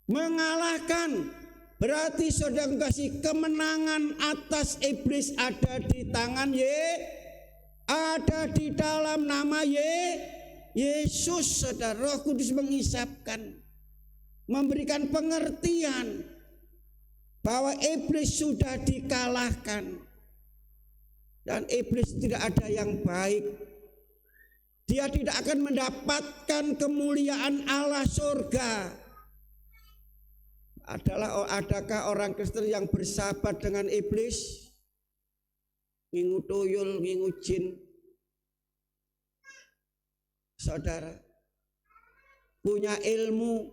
Mengalahkan. Berarti saudara kasih, kemenangan atas iblis ada di tangan ada di dalam nama Yesus. Saudara, Roh Kudus mengisapkan, memberikan pengertian bahwa iblis sudah dikalahkan. Dan iblis tidak ada yang baik. Dia tidak akan mendapatkan kemuliaan Allah surga. Adakah orang Kristen yang bersahabat dengan iblis? Ngingu tuyul, ngingu jin. Saudara, punya ilmu.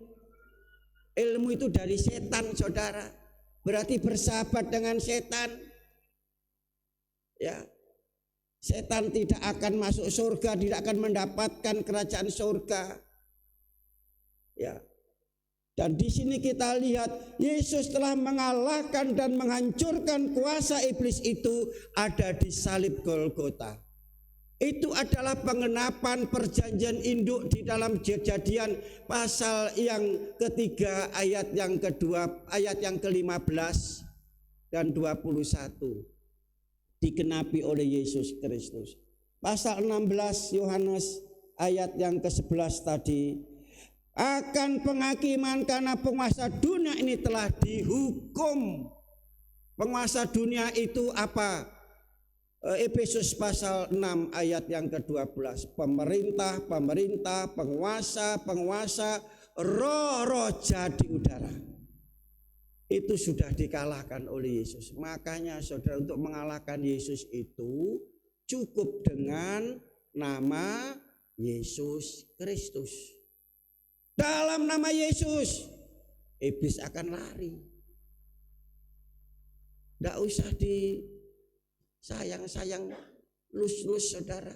Ilmu itu dari setan, saudara. Berarti bersahabat dengan setan. Ya, setan tidak akan masuk surga, tidak akan mendapatkan kerajaan surga. Ya. Dan di sini kita lihat Yesus telah mengalahkan dan menghancurkan kuasa iblis itu ada di salib Golgota. Itu adalah pengenapan perjanjian induk di dalam Kejadian pasal yang ketiga ayat yang kedua, ayat yang ke-15 dan 21. Dikenapi oleh Yesus Kristus. Pasal 16 Yohanes ayat yang ke-11 tadi, akan penghakiman karena penguasa dunia ini telah dihukum. Penguasa dunia itu apa? Efesus pasal 6 ayat yang ke-12. Pemerintah, penguasa, roh-roh jadi udara. Itu sudah dikalahkan oleh Yesus. Makanya saudara, untuk mengalahkan Yesus itu cukup dengan nama Yesus Kristus. Dalam nama Yesus, iblis akan lari. Tidak usah disayang-sayang, lus-lus saudara.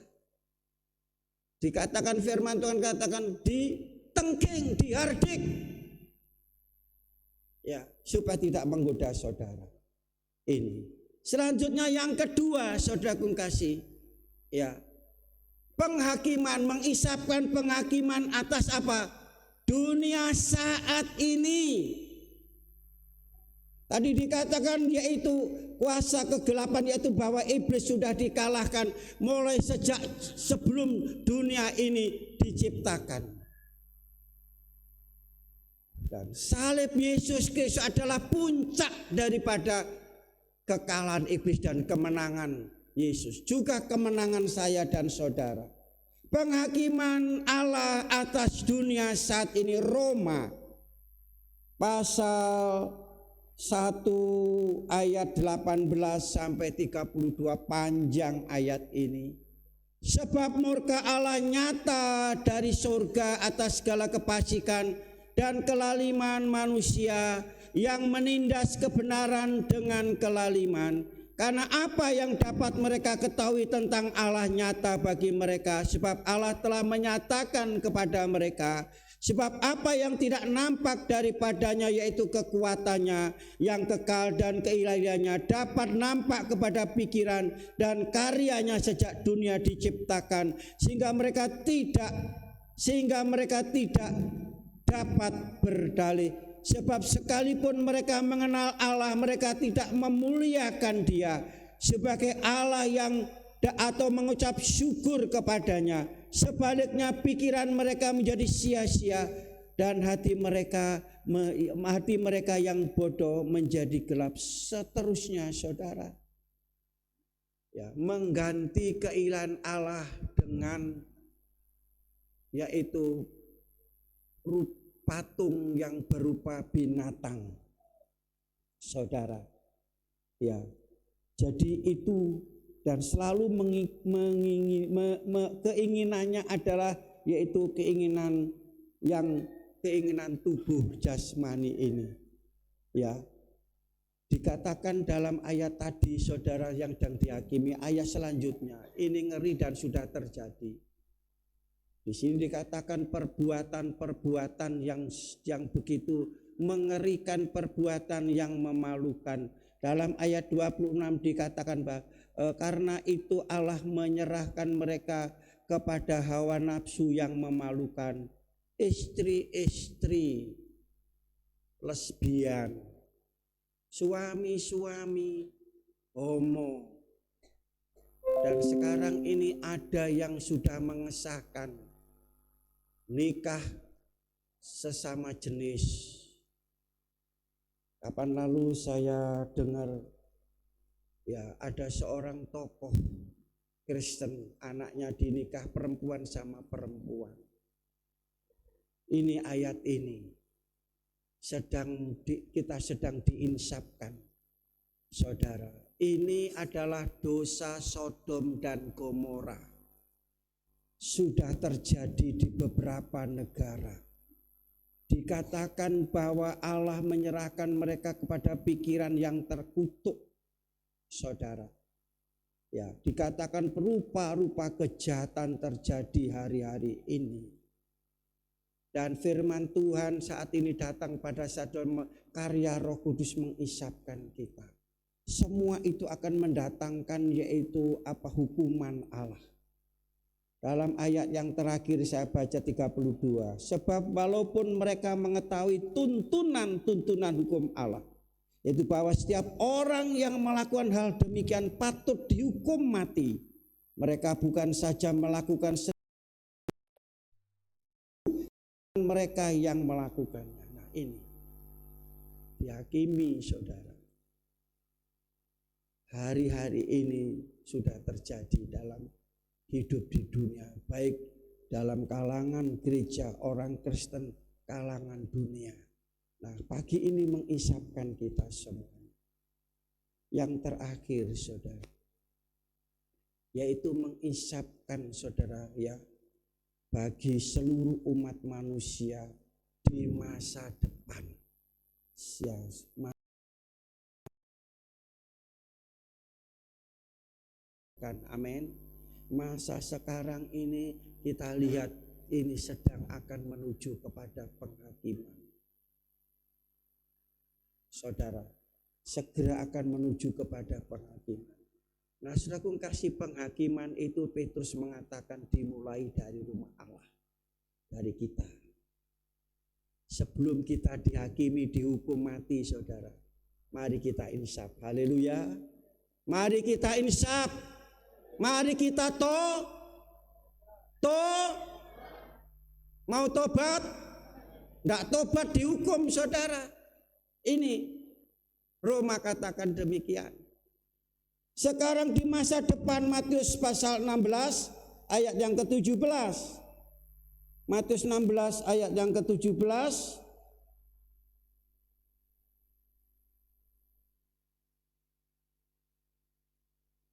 Dikatakan firman Tuhan, katakan ditengking, dihardik. Ya, supaya tidak menggoda saudara. Ini. Selanjutnya yang kedua, saudaraku kasih. Ya. Penghakiman, mengisapkan penghakiman atas apa? Dunia saat ini. Tadi dikatakan yaitu kuasa kegelapan, yaitu bahwa iblis sudah dikalahkan mulai sejak sebelum dunia ini diciptakan. Dan salib Yesus Kristus adalah puncak daripada kekalahan iblis dan kemenangan Yesus. Juga kemenangan saya dan saudara. Penghakiman Allah atas dunia saat ini, Roma pasal 1 ayat 18 sampai 32, panjang ayat ini. Sebab murka Allah nyata dari surga atas segala kefasikan dan kelaliman manusia yang menindas kebenaran dengan kelaliman, Karena apa yang dapat mereka ketahui tentang Allah nyata bagi mereka, sebab Allah telah menyatakan kepada mereka. Sebab apa yang tidak nampak daripadanya, yaitu kekuatannya yang kekal dan keilahiannya, dapat nampak kepada pikiran dan karyanya sejak dunia diciptakan, sehingga mereka tidak dapat berdalih. Sebab sekalipun mereka mengenal Allah, mereka tidak memuliakan Dia sebagai Allah atau mengucap syukur kepadanya. Sebaliknya pikiran mereka menjadi sia-sia dan hati mereka yang bodoh menjadi gelap. Seterusnya saudara, ya, mengganti keilahan Allah dengan yaitu patung yang berupa binatang, saudara. Ya, jadi itu. Dan selalu keinginannya adalah yaitu keinginan tubuh jasmani ini. Ya, dikatakan dalam ayat tadi saudara yang sedang dihakimi, ayat selanjutnya ini ngeri dan sudah terjadi. Di sini dikatakan perbuatan yang begitu mengerikan, perbuatan yang memalukan. Dalam ayat 26 dikatakan bahwa karena itu Allah menyerahkan mereka kepada hawa nafsu yang memalukan, istri-istri lesbian, suami-suami homo, dan sekarang ini ada yang sudah mengesahkan nikah sesama jenis. Kapan lalu saya dengar ya ada seorang tokoh Kristen, anaknya dinikah perempuan sama perempuan. Ini ayat ini kita sedang diinsapkan, saudara. Ini adalah dosa Sodom dan Gomora. Sudah terjadi di beberapa negara. Dikatakan bahwa Allah menyerahkan mereka kepada pikiran yang terkutuk, saudara. Ya, dikatakan rupa-rupa kejahatan terjadi hari-hari ini. Dan firman Tuhan saat ini datang pada saat karya Roh Kudus mengisapkan kita. Semua itu akan mendatangkan yaitu hukuman Allah. Dalam ayat yang terakhir saya baca 32, sebab walaupun mereka mengetahui tuntunan hukum Allah, yaitu bahwa setiap orang yang melakukan hal demikian patut dihukum mati, mereka bukan saja melakukan mereka yang melakukannya. Nah, ini dihakimi, saudara. Hari-hari ini sudah terjadi dalam hidup di dunia, baik dalam kalangan gereja orang Kristen, kalangan dunia. Nah, pagi ini mengisapkan kita semua. Yang terakhir, saudara, yaitu mengisapkan, saudara, ya, bagi seluruh umat manusia di masa depan. Ya, amin. Masa sekarang ini kita lihat ini sedang akan menuju kepada penghakiman. Saudara, segera akan menuju kepada penghakiman. Nah, saudaraku, kasih penghakiman itu Petrus mengatakan dimulai dari rumah Allah, dari kita. Sebelum kita dihakimi, dihukum mati, saudara, mari kita insaf. Haleluya. Mari kita insaf. Mari kita mau tobat. Tidak tobat dihukum, saudara. Ini Roma katakan demikian. Sekarang di masa depan, Matius pasal 16 ayat yang ke-17. Matius 16 ayat yang ke-17.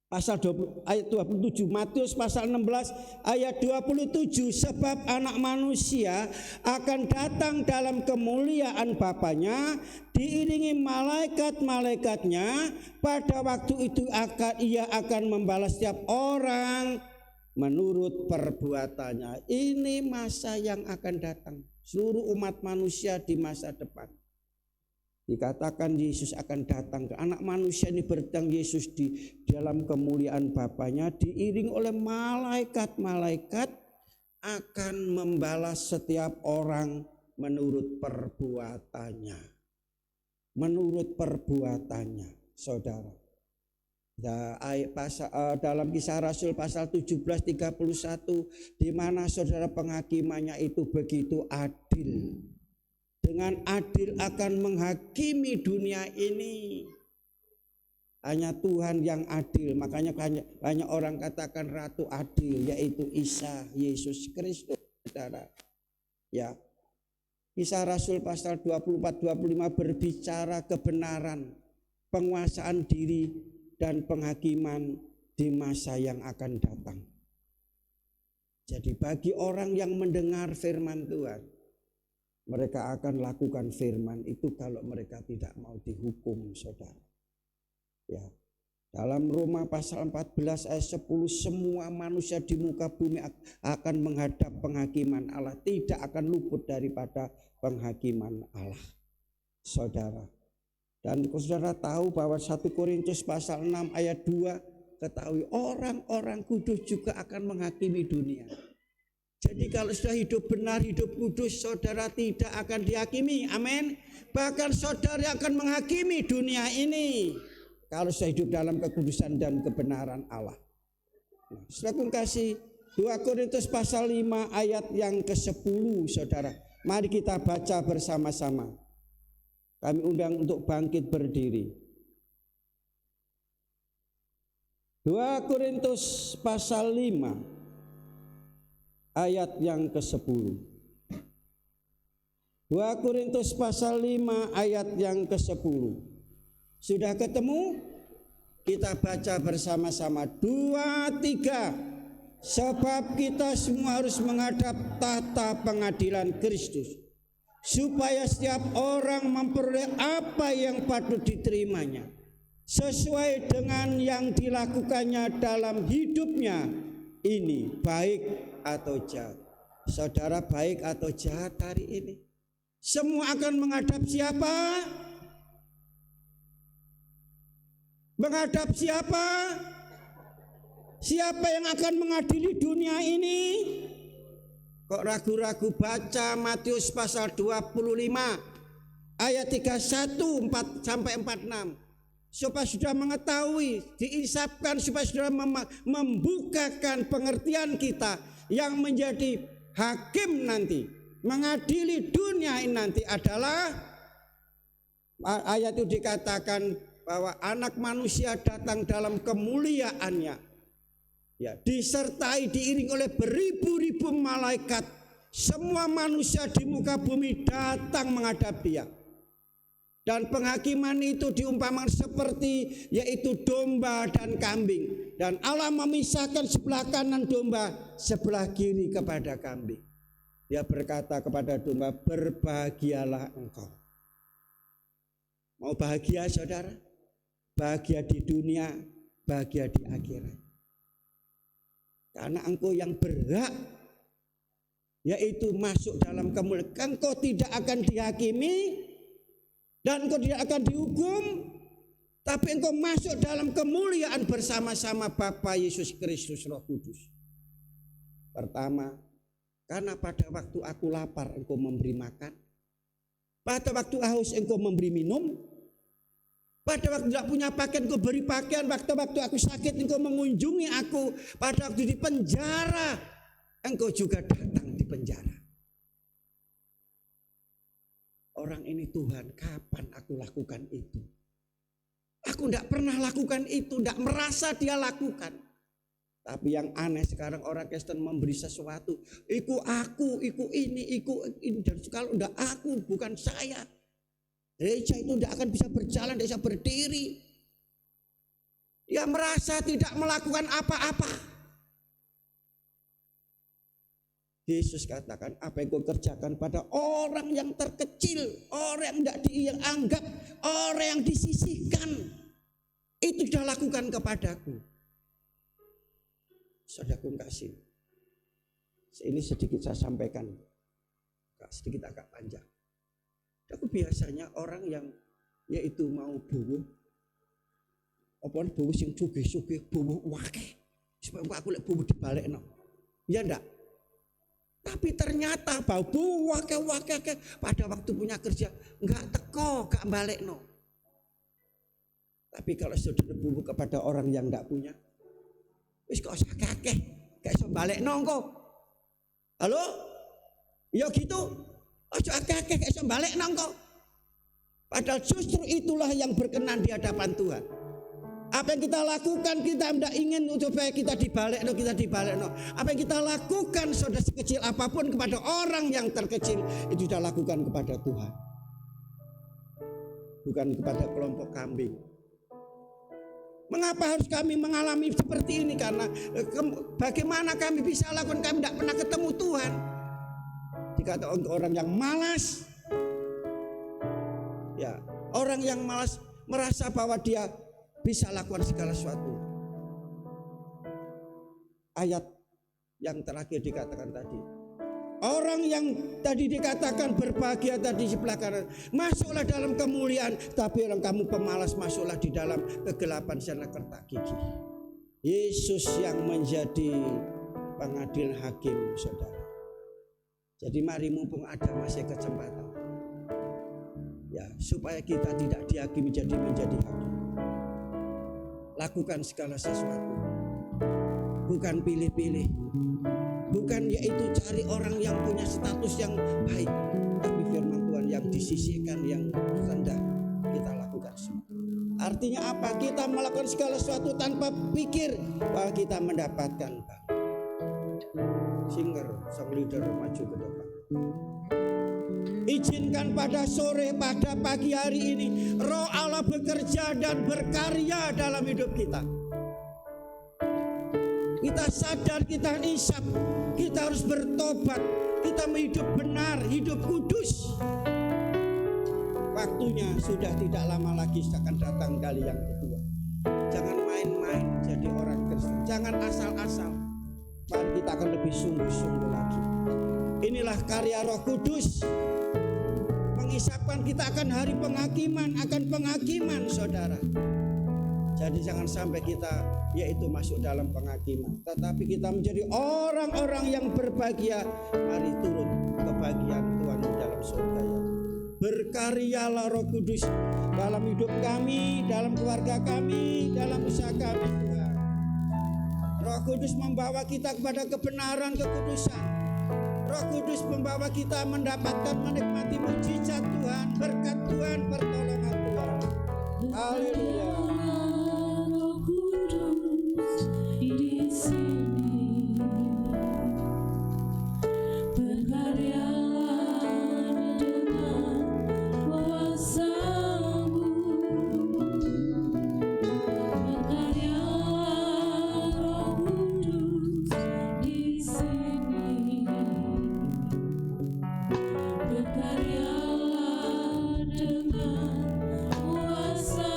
pasal 20 ayat 27, Matius pasal 16 ayat 27, sebab anak manusia akan datang dalam kemuliaan Bapanya diiringi malaikat-malaikatnya. Pada waktu itu ia akan membalas setiap orang menurut perbuatannya. Ini masa yang akan datang, seluruh umat manusia di masa depan. Dikatakan Yesus akan datang, anak manusia ini berdatang Yesus di dalam kemuliaan Bapanya diiring oleh malaikat-malaikat akan membalas setiap orang menurut perbuatannya. Menurut perbuatannya, saudara. Dalam Kisah Rasul pasal 17:31, di mana saudara penghakimannya itu begitu adil. Dengan adil akan menghakimi dunia ini. Hanya Tuhan yang adil. Makanya banyak orang katakan Ratu Adil, yaitu Isa Yesus Kristus, saudara. Ya. Kisah Rasul pasal 24-25 berbicara kebenaran, penguasaan diri dan penghakiman di masa yang akan datang. Jadi bagi orang yang mendengar firman Tuhan, mereka akan lakukan firman itu kalau mereka tidak mau dihukum, saudara. Ya. Dalam Roma pasal 14 ayat 10, semua manusia di muka bumi akan menghadap penghakiman Allah, tidak akan luput daripada penghakiman Allah, saudara. Dan saudara tahu bahwa 1 Korintus pasal 6 ayat 2, ketahui orang-orang kudus juga akan menghakimi dunia. Jadi kalau sudah hidup benar, hidup kudus, saudara tidak akan dihakimi. Amin. Bahkan saudara akan menghakimi dunia ini kalau sudah hidup dalam kekudusan dan kebenaran Allah. Nah, saudara kasih 2 Korintus pasal 5 ayat yang ke-10, saudara. Mari kita baca bersama-sama. Kami undang untuk bangkit berdiri. 2 Korintus pasal 5 ayat yang ke-10. 2 Korintus pasal 5 ayat yang ke-10. Sudah ketemu? Kita baca bersama-sama. 2, 3. Sebab kita semua harus menghadap tahta pengadilan Kristus, supaya setiap orang memperoleh apa yang patut diterimanya sesuai dengan yang dilakukannya dalam hidupnya ini, baik atau jahat. Saudara, baik atau jahat hari ini, semua akan menghadap siapa? Menghadap siapa? Siapa yang akan mengadili dunia ini? Kok ragu-ragu? Baca Matius pasal 25 ayat 31 sampai 46. Supaya sudah mengetahui, diinsapkan, supaya sudah membukakan pengertian kita yang menjadi hakim nanti, mengadili dunia ini nanti adalah ayat itu dikatakan bahwa anak manusia datang dalam kemuliaannya, ya, disertai diiring oleh beribu-ribu malaikat. Semua manusia di muka bumi datang menghadap dia. Dan penghakiman itu diumpamakan seperti yaitu domba dan kambing. Dan Allah memisahkan sebelah kanan domba, sebelah kiri kepada kambing. Dia berkata kepada domba, berbahagialah engkau. Mau bahagia, saudara? Bahagia di dunia, bahagia di akhirat. Karena engkau yang berhak, yaitu masuk dalam kemuliaan. Engkau tidak akan dihakimi dan engkau tidak akan dihukum, tapi engkau masuk dalam kemuliaan bersama-sama Bapa Yesus Kristus Roh Kudus. Pertama, karena pada waktu aku lapar engkau memberi makan, pada waktu haus engkau memberi minum, pada waktu tidak punya pakaian engkau beri pakaian, waktu aku sakit engkau mengunjungi aku, pada waktu di penjara engkau juga datang di penjara. Orang ini, Tuhan, kapan aku lakukan itu? Aku tidak pernah lakukan itu, tidak merasa dia lakukan. Tapi yang aneh sekarang orang Kristen memberi sesuatu, iku aku, iku ini, iku ini. Dan kalau tidak aku, bukan saya, gereja itu tidak akan bisa berjalan, tidak bisa berdiri. Dia merasa tidak melakukan apa-apa. Yesus katakan, apa yang kau kerjakan pada orang yang terkecil, orang yang tidak dianggap, orang yang disisihkan, itu sudah lakukan kepadaku. Saudaraku kasih, ini sedikit saya sampaikan, sedikit agak panjang. Aku biasanya orang yang yaitu mau bunuh, apa bunuh sing sugih-sugih, bunuh wakeh, supaya aku lihat bunuh dibalik no, ya enggak. Tapi ternyata bau wakeh pada waktu punya kerja enggak teko, enggak balik no. Tapi kalau sudah bunuh kepada orang yang enggak punya, wis kok sakeh, gak iso balik no kok. Halo? Ya gitu. Ojo akeh-akeh gak iso balik no kok. Padahal justru itulah yang berkenan di hadapan Tuhan. Apa yang kita lakukan, kita tidak ingin supaya kita dibalik no. Apa yang kita lakukan, saudara, sekecil apapun kepada orang yang terkecil, itu kita lakukan kepada Tuhan, bukan kepada kelompok kambing. Mengapa harus kami mengalami seperti ini? Karena bagaimana kami bisa lakukan, kami tidak pernah ketemu Tuhan. Dikatakan orang yang malas, ya, orang yang malas merasa bahwa dia bisa lakukan segala sesuatu. Ayat yang terakhir dikatakan tadi, orang yang tadi dikatakan berbahagia tadi sebelah kanan, masuklah dalam kemuliaan. Tapi orang kamu pemalas, masuklah di dalam kegelapan sana kertak gigi. Yesus yang menjadi pengadil hakim, saudara. Jadi mari mumpung ada masih kesempatan, ya, supaya kita tidak dihakimi menjadi hakim. Lakukan segala sesuatu, bukan pilih-pilih, bukan yaitu cari orang yang punya status yang baik, tapi firman Tuhan yang disisihkan, yang rendah, kita lakukan semua. Artinya apa? Kita melakukan segala sesuatu tanpa pikir bahwa kita mendapatkan banyak. Singer, sang leader maju ke depan. Izinkan pada sore, pada pagi hari ini, Roh Allah bekerja dan berkarya dalam hidup kita. Kita sadar, kita insaf, kita harus bertobat, kita hidup benar, hidup kudus. Waktunya sudah tidak lama lagi akan datang kali yang kedua. Jangan main-main jadi orang Kristen, jangan asal-asal. Mari kita akan lebih sungguh-sungguh lagi. Inilah karya Roh Kudus. Mengisapkan kita akan hari penghakiman, saudara. Jadi jangan sampai kita yaitu masuk dalam penghakiman, tetapi kita menjadi orang-orang yang berbahagia. Mari turut kebahagiaan Tuhan di dalam surga ya. Berkaryalah Roh Kudus dalam hidup kami, dalam keluarga kami, dalam usaha kami, Tuhan. Roh Kudus membawa kita kepada kebenaran, kekudusan. Roh Kudus membawa kita mendapatkan, menikmati mujizat Tuhan, berkat Tuhan, pertolongan Tuhan. Haleluya. Roh Kudus di sini, berkaryalah dengan kuasa-Mu. Berkaryalah Roh Kudus di sini, berkaryalah dengan kuasa-Mu.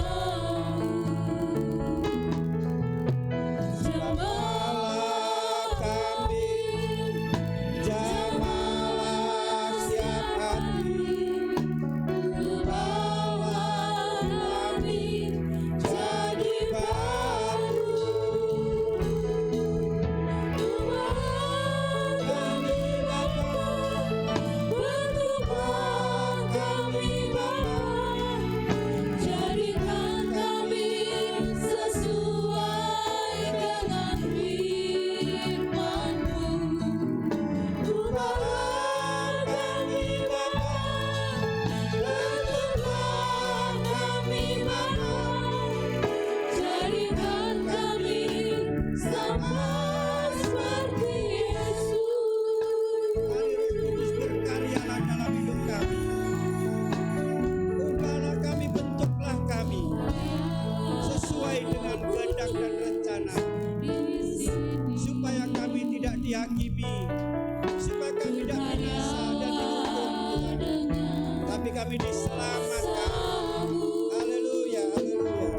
kami diselamatkan. Haleluya, haleluya.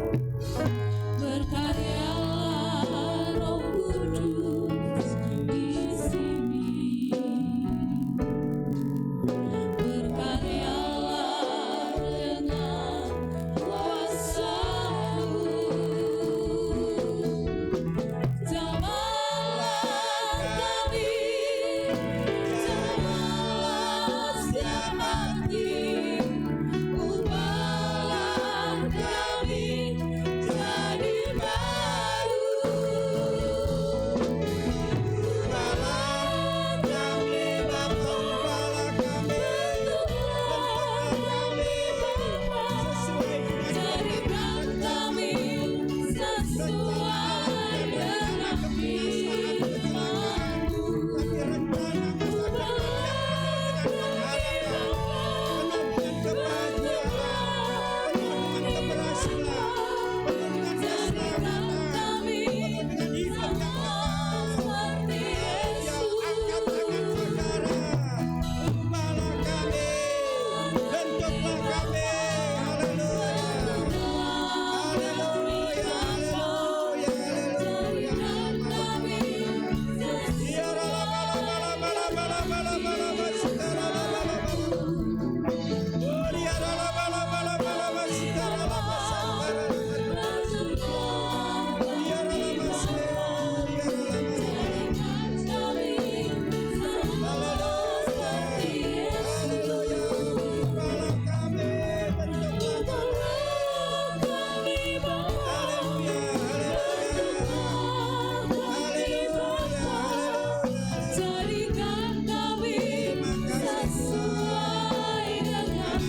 Berkaryalah Roh Kudus di sini. Berkaryalah dengan kuasa-Mu. Jamahlah kami, jamahlah setiap hati. Ubahlah kami jadi baru. Ubahlah kami Bapa, ubahlah kami, Jadikan kami sesuai dengan firman-Mu. Jadikan kami seperti Yesus. Jadikan kami Jadikan kami sesuai dengan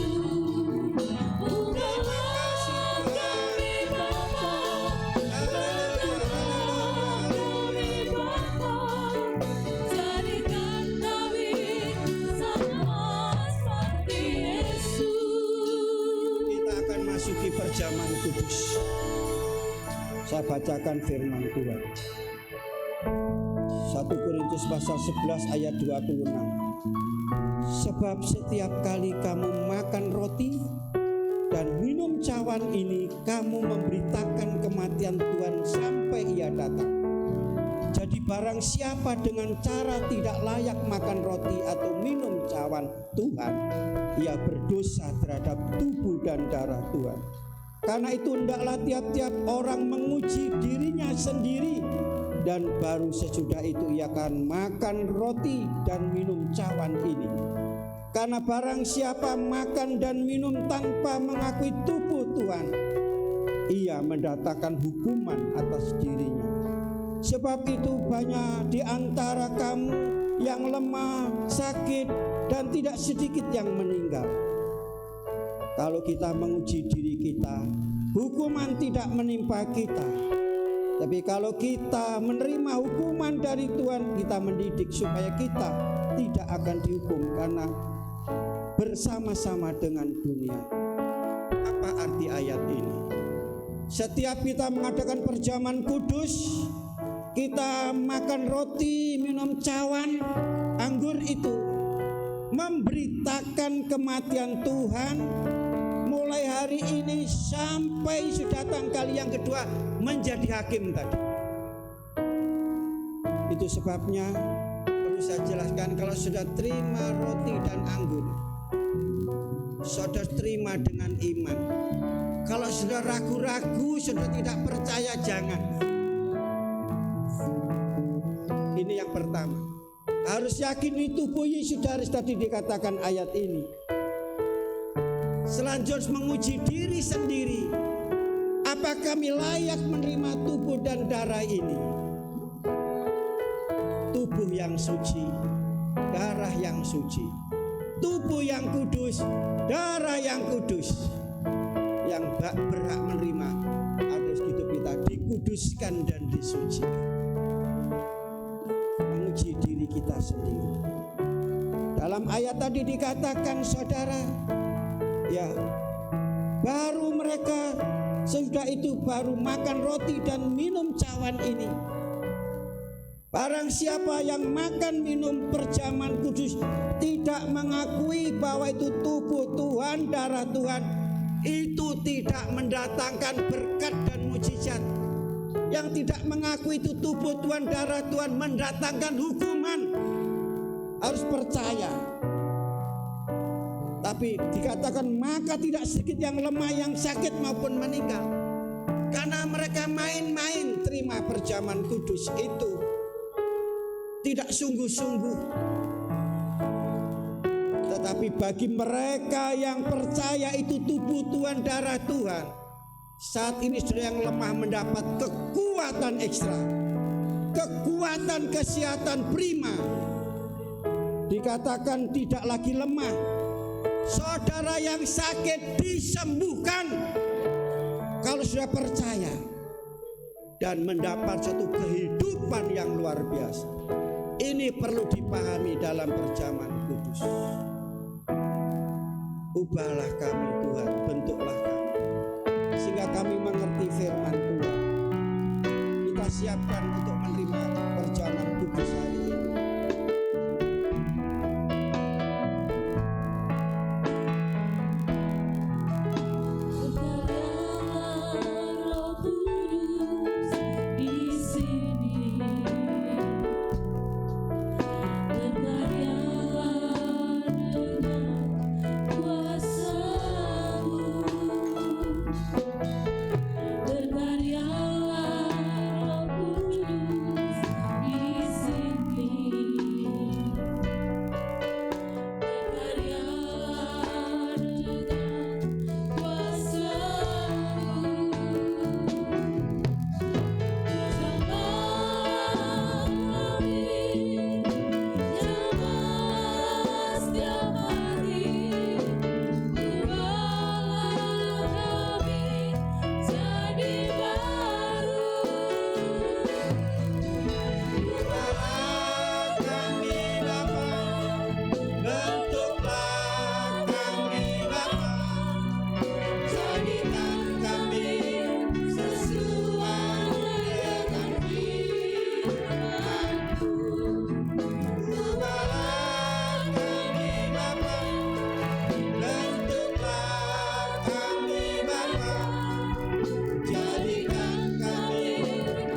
firman-Mu. Ubahlah kami Bapa, ubahlah kami Bapa. Jadikan kami sama seperti Yesus. Kita akan masuki perjamuan kudus. Saya bacakan firman Tuhan. 1 Korintus pasal 11 ayat 26. Sebab setiap kali kamu makan roti dan minum cawan ini, kamu memberitakan kematian Tuhan sampai Ia datang. Jadi barang siapa dengan cara tidak layak makan roti atau minum cawan Tuhan, ia berdosa terhadap tubuh dan darah Tuhan. Karena itu hendaklah tiap-tiap orang menguji dirinya sendiri, dan baru sesudah itu ia akan makan roti dan minum cawan ini. Karena barang siapa makan dan minum tanpa mengakui tubuh Tuhan, ia mendatangkan hukuman atas dirinya. Sebab itu banyak di antara kamu yang lemah, sakit, dan tidak sedikit yang meninggal. Kalau kita menguji diri kita, hukuman tidak menimpa kita. Tapi kalau kita menerima hukuman dari Tuhan, kita mendidik supaya kita tidak akan dihukum karena bersama-sama dengan dunia. Apa arti ayat ini? Setiap kita mengadakan perjamuan kudus, kita makan roti, minum cawan, anggur, itu memberitakan kematian Tuhan mulai hari ini sampai sudah datang kali yang kedua menjadi hakim tadi. Itu sebabnya perlu saya jelaskan, kalau sudah terima roti dan anggur, saudara terima dengan iman. Kalau sudah ragu-ragu, sudah tidak percaya, jangan. Ini yang pertama. Harus yakin di tubuh Yesus, harus tadi dikatakan ayat ini. Selanjutnya menguji diri sendiri. Apakah kami layak menerima tubuh dan darah ini? Tubuh yang suci, darah yang suci. Tubuh yang kudus, darah yang kudus. Yang berhak menerima harus hidup kita dikuduskan dan disucikan. Menguji diri kita sendiri. Dalam ayat tadi dikatakan, saudara, ya, baru mereka sesudah itu baru makan roti dan minum cawan ini. Barang siapa yang makan minum perjamuan kudus tidak mengakui bahwa itu tubuh Tuhan, darah Tuhan, itu tidak mendatangkan berkat dan mujizat. Yang tidak mengakui itu tubuh Tuhan, darah Tuhan, mendatangkan hukuman. Harus percaya. Tapi dikatakan maka tidak sedikit yang lemah, yang sakit maupun meninggal. Karena mereka main-main terima perjamuan kudus itu, tidak sungguh-sungguh. Tetapi bagi mereka yang percaya itu tubuh Tuhan, darah Tuhan, saat ini sudah yang lemah mendapat kekuatan ekstra, kekuatan kesehatan prima. Dikatakan tidak lagi lemah. Saudara yang sakit disembuhkan kalau sudah percaya dan mendapat suatu kehidupan yang luar biasa. Ini perlu dipahami dalam perjamuan kudus. Ubahlah kami Tuhan, bentuklah kami, sehingga kami mengerti firman Tuhan. Kita siapkan untuk menerima perjamuan kudus hari ini. Roh Kudus di sini, berkaryalah dengan kuasa-Mu, berkaryalah Roh Kudus di sini, berkaryalah dengan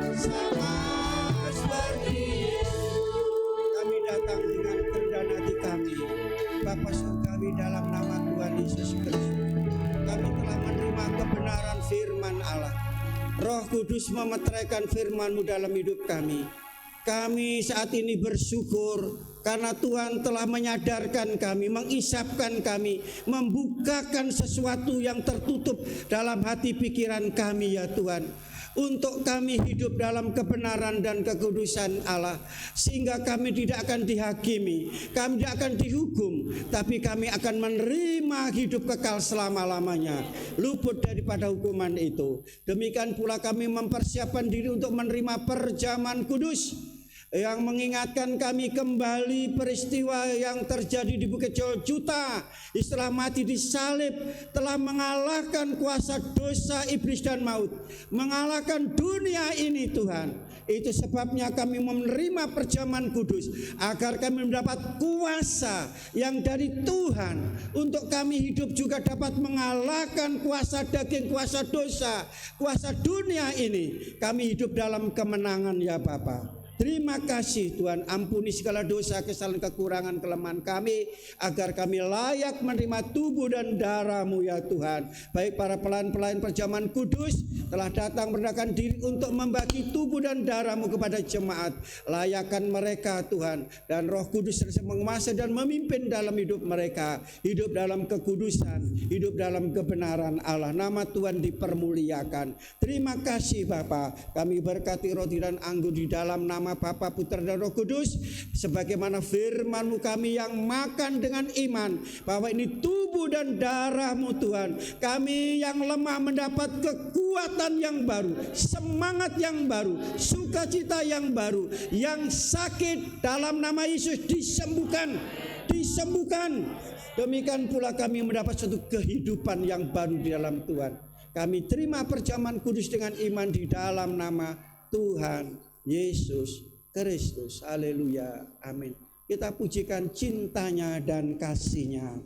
kuasa-Mu. Kami datang dengan kerendahan hati kami, Bapa Surgawi, dalam nama Tuhan Yesus Kristus. Kami telah menerima kebenaran firman Allah. Roh Kudus memeteraikan firman-Mu dalam hidup kami. Kami saat ini bersyukur karena Tuhan telah menyadarkan kami, mengisapkan kami, membukakan sesuatu yang tertutup dalam hati pikiran kami ya Tuhan. Untuk kami hidup dalam kebenaran dan kekudusan Allah, sehingga kami tidak akan dihakimi, kami tidak akan dihukum, tapi kami akan menerima hidup kekal selama-lamanya, luput daripada hukuman itu. Demikian pula kami mempersiapkan diri untuk menerima perjamuan kudus yang mengingatkan kami kembali peristiwa yang terjadi di Bukit Golgota. Setelah mati disalib telah mengalahkan kuasa dosa, iblis dan maut, mengalahkan dunia ini Tuhan. Itu sebabnya kami menerima perjamuan kudus, agar kami mendapat kuasa yang dari Tuhan, untuk kami hidup juga dapat mengalahkan kuasa daging, kuasa dosa, kuasa dunia ini. Kami hidup dalam kemenangan ya Bapa. Terima kasih Tuhan, ampuni segala dosa, kesalahan, kekurangan, kelemahan kami, agar kami layak menerima tubuh dan darah-Mu ya Tuhan. Baik para pelayan-pelayan perjamuan kudus telah datang merendahkan diri untuk membagi tubuh dan darah-Mu kepada jemaat. Layakan mereka Tuhan, dan Roh Kudus terus menguasai dan memimpin dalam hidup mereka, hidup dalam kekudusan, hidup dalam kebenaran Allah. Nama Tuhan dipermuliakan. Terima kasih Bapa, kami berkati roti dan anggur di dalam nama Bapa, Putra dan Roh Kudus, sebagaimana firman-Mu kami yang makan dengan iman bahwa ini tubuh dan darah-Mu Tuhan. Kami yang lemah mendapat kekuatan yang baru, semangat yang baru, sukacita yang baru. Yang sakit dalam nama Yesus disembuhkan. Demikian pula kami mendapat suatu kehidupan yang baru di dalam Tuhan. Kami terima perjamuan kudus dengan iman di dalam nama Tuhan Yesus Kristus. Haleluya. Amin. Kita pujikan cintanya dan kasihnya.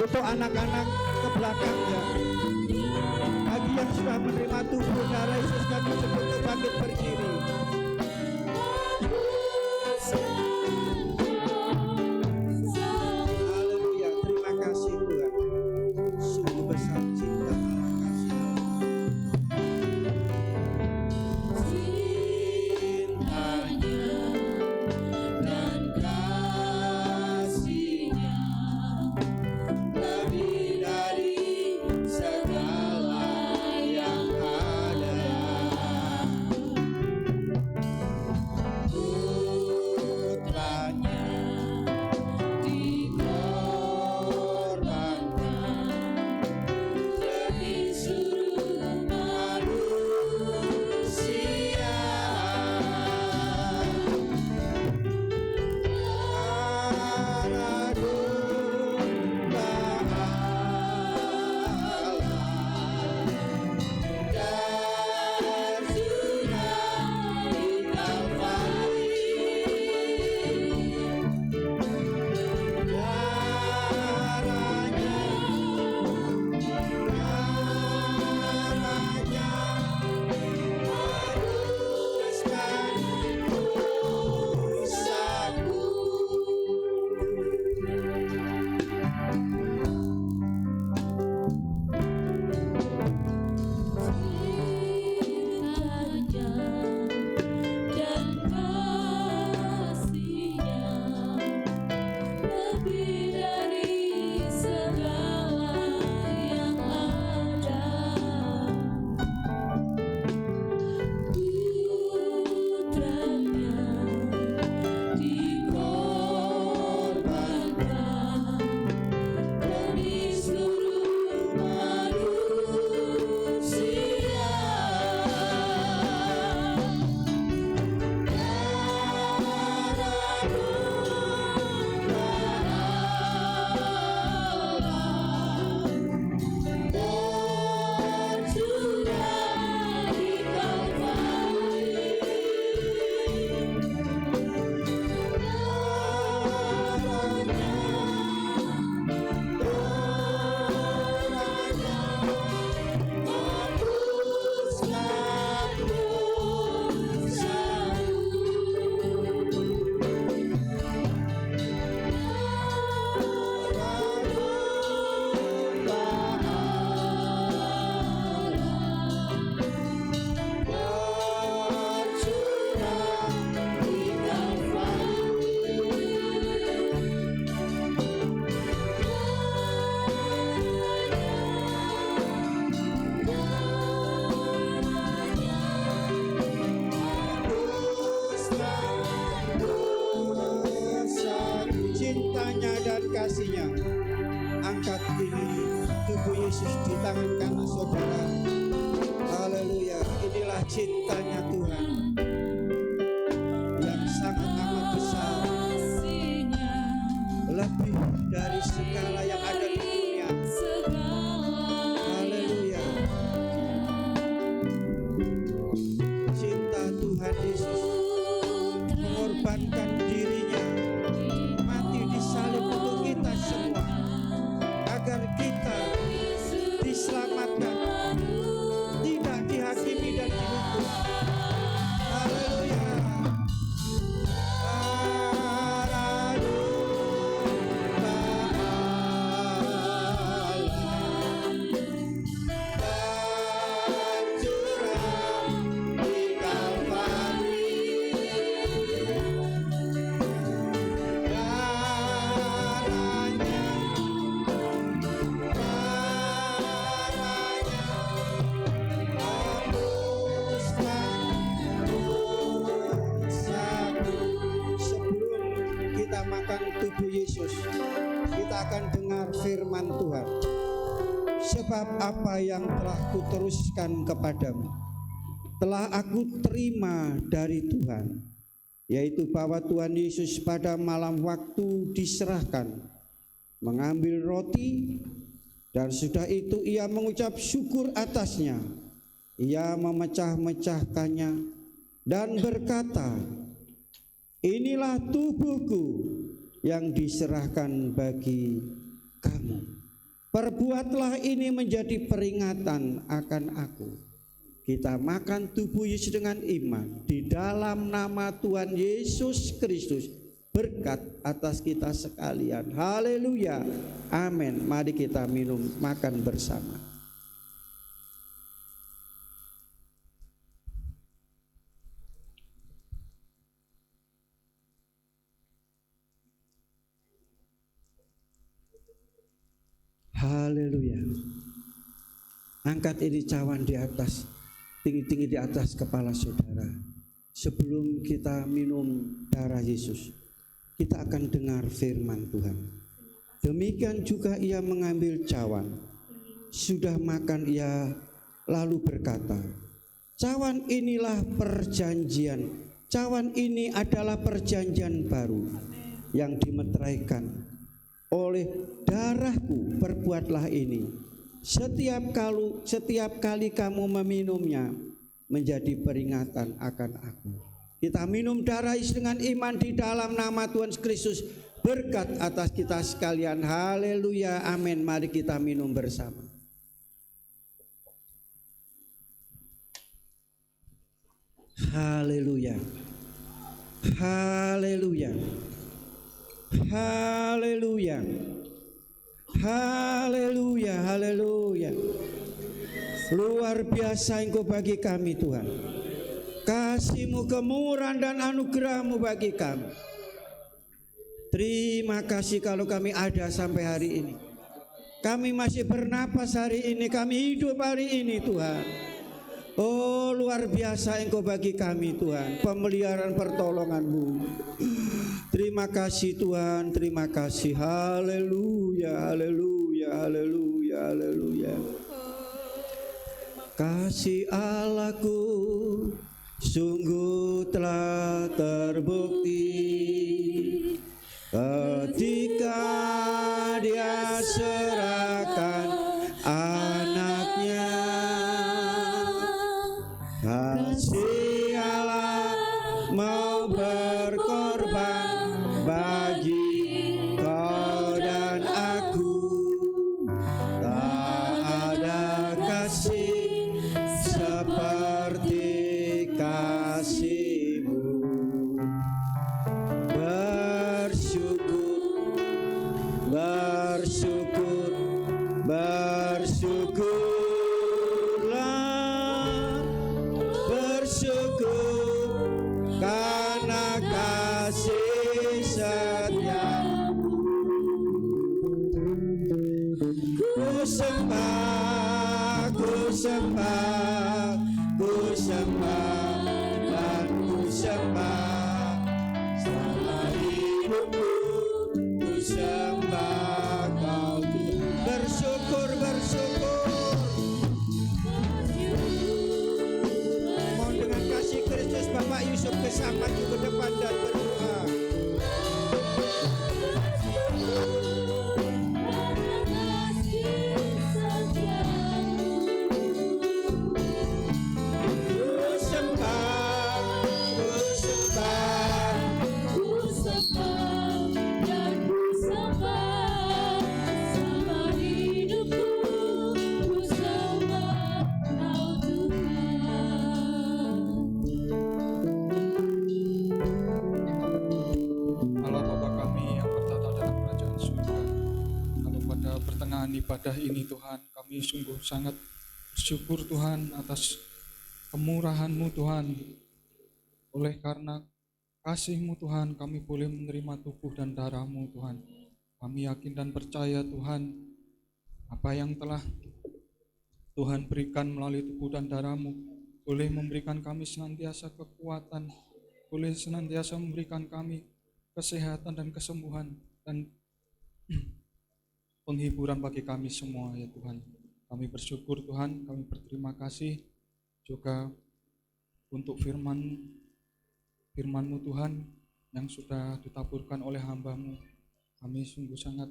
Untuk anak-anak ke belakang ya. Bagi yang sudah menerima tubuh darah Yesus kami sebut bangkit berdiri. Haleluya, terima kasih Tuhan. Sungguh besar cinta Allah kasih. kasihnya. Angkat ini tubuh Yesus di tangan kanan saudara. Haleluya, inilah cintanya Tuhan yang sangat amat besar, lebih dari segala yang ada di dunia. Haleluya, cinta Tuhan Yesus makan tubuh Yesus, kita akan dengar firman Tuhan. Sebab apa yang telah kuteruskan kepadamu, telah aku terima dari Tuhan, yaitu bahwa Tuhan Yesus pada malam waktu diserahkan, mengambil roti, dan sudah itu ia mengucap syukur atasnya. Ia memecah-mecahkannya dan berkata, inilah tubuhku yang diserahkan bagi kamu. Perbuatlah ini menjadi peringatan akan aku. Kita makan tubuh Yesus dengan iman di dalam nama Tuhan Yesus Kristus. Berkat atas kita sekalian. Haleluya. Amin. Mari kita minum, makan bersama. Haleluya. Angkat ini cawan di atas, tinggi-tinggi di atas kepala saudara. Sebelum kita minum darah Yesus, kita akan dengar firman Tuhan. Demikian juga ia mengambil cawan. Sudah makan ia lalu berkata, cawan inilah perjanjian. Cawan ini adalah perjanjian baru yang dimeteraikan oleh darahku. Perbuatlah ini setiap kali kamu meminumnya menjadi peringatan akan aku. Kita minum darah Yesus dengan iman di dalam nama Tuhan Kristus. Berkat atas kita sekalian. Haleluya. Amin. Mari kita minum bersama. Haleluya. Haleluya. Haleluya. Haleluya. Haleluya. Luar biasa Engkau bagi kami Tuhan. Kasih-Mu, kemurahan dan anugerah-Mu bagi kami. Terima kasih kalau kami ada sampai hari ini. Kami masih bernapas hari ini, kami hidup hari ini Tuhan. Oh, luar biasa Engkau bagi kami Tuhan, pemeliharaan pertolongan-Mu. Terima kasih Tuhan, terima kasih. Haleluya, haleluya, haleluya, haleluya. Kasih Allahku sungguh telah terbukti ketika Dia serahkan anaknya. Kasih Allah mau berkorban bagi kau dan aku. Tak ada kasih seperti kasih-Mu. Bersyukur, bersyukur, bersyukurlah, bersyukur karena kasih setia-Mu. Ku sembah, ku sembah, ku sembah, dan ku sembah selama hidupku. Ku sembah Kau Tuhan. Bersyukur, bersyukur. Mohon dengan kasih Kristus Bapak Yusuf Kesah maju ke depan dan berdoa. Ku sembah, ku sembah, Ku sembah dan ku sembah selama hidupku. Ku sembah Kau Tuhan. Allah Bapa kami yang bertata dalam kerajaan surga, kalau pada pertengahan ibadah ini Tuhan, kami sungguh sangat bersyukur Tuhan atas kemurahan-Mu Tuhan. Oleh karena kasih-Mu Tuhan, kami boleh menerima tubuh dan darah-Mu Tuhan. Kami yakin dan percaya Tuhan, apa yang telah Tuhan berikan melalui tubuh dan darah-Mu boleh memberikan kami senantiasa kekuatan, boleh senantiasa memberikan kami kesehatan dan kesembuhan dan penghiburan bagi kami semua ya Tuhan. Kami bersyukur Tuhan, kami berterima kasih juga untuk firman-Mu Tuhan yang sudah ditaburkan oleh hamba-Mu. Kami sungguh sangat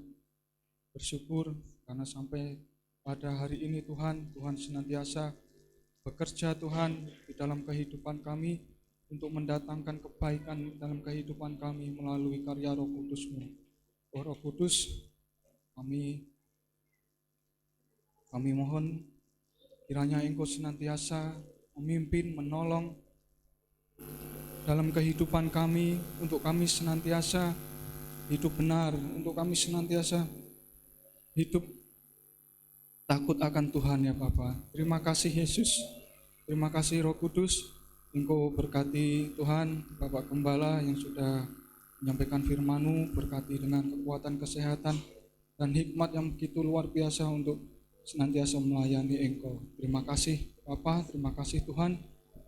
bersyukur karena sampai pada hari ini Tuhan senantiasa bekerja Tuhan di dalam kehidupan kami untuk mendatangkan kebaikan dalam kehidupan kami melalui karya Roh Kudus-Mu. Oh Roh Kudus, kami mohon kiranya Engkau senantiasa memimpin, menolong dalam kehidupan kami, untuk kami senantiasa hidup benar, untuk kami senantiasa hidup takut akan Tuhan ya Bapa. Terima kasih Yesus, terima kasih Roh Kudus. Engkau berkati Tuhan Bapak Gembala yang sudah menyampaikan firman-Mu, berkati dengan kekuatan kesehatan dan hikmat yang begitu luar biasa untuk senantiasa melayani Engkau. Terima kasih Bapa, terima kasih Tuhan.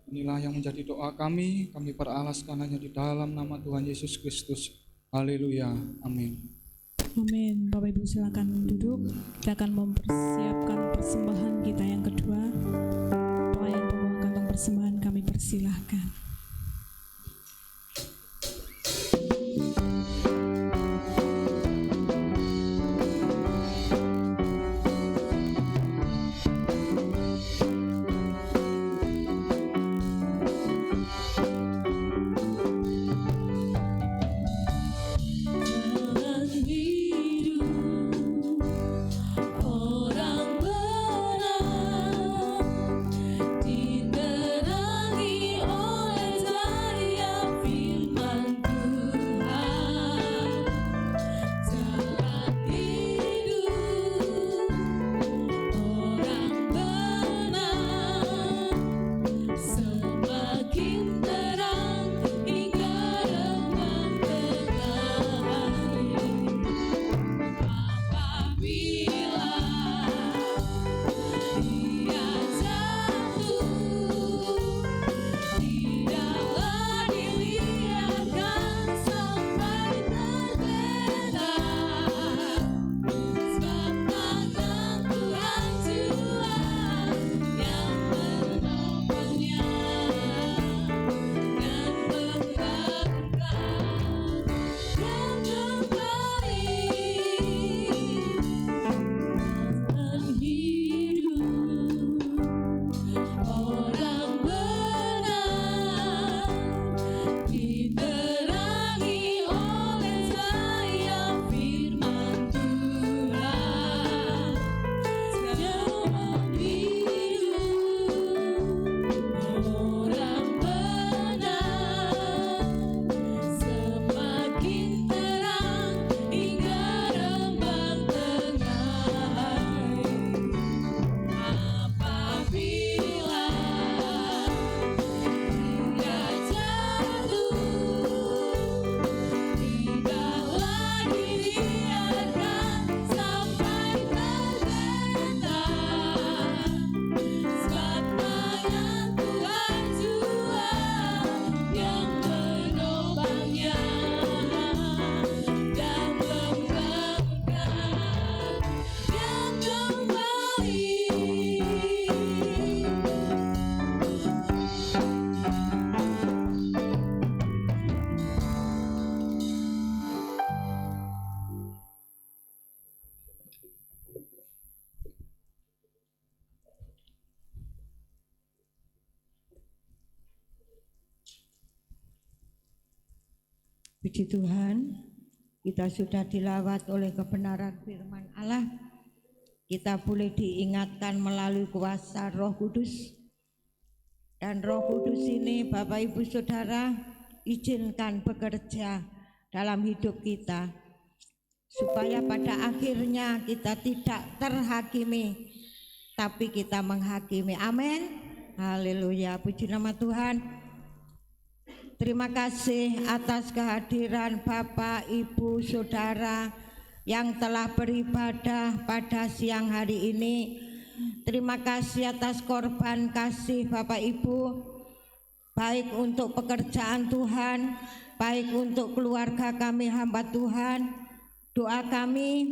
Inilah yang menjadi doa kami peralaskan hanya di dalam nama Tuhan Yesus Kristus. Haleluya, amin. Amin. Bapak Ibu silakan duduk. Kita akan mempersiapkan persembahan kita yang kedua. Pelayan pembawa kantong persembahan kami persilahkan. Puji Tuhan, kita sudah dilawat oleh kebenaran firman Allah. Kita boleh diingatkan melalui kuasa Roh Kudus. Dan Roh Kudus ini Bapak Ibu Saudara izinkan bekerja dalam hidup kita, supaya pada akhirnya kita tidak terhakimi, tapi kita menghakimi. Amin. Haleluya, puji nama Tuhan. Terima kasih atas kehadiran Bapak, Ibu, Saudara yang telah beribadah pada siang hari ini. Terima kasih atas korban kasih Bapak Ibu, baik untuk pekerjaan Tuhan baik untuk keluarga kami hamba Tuhan. Doa kami,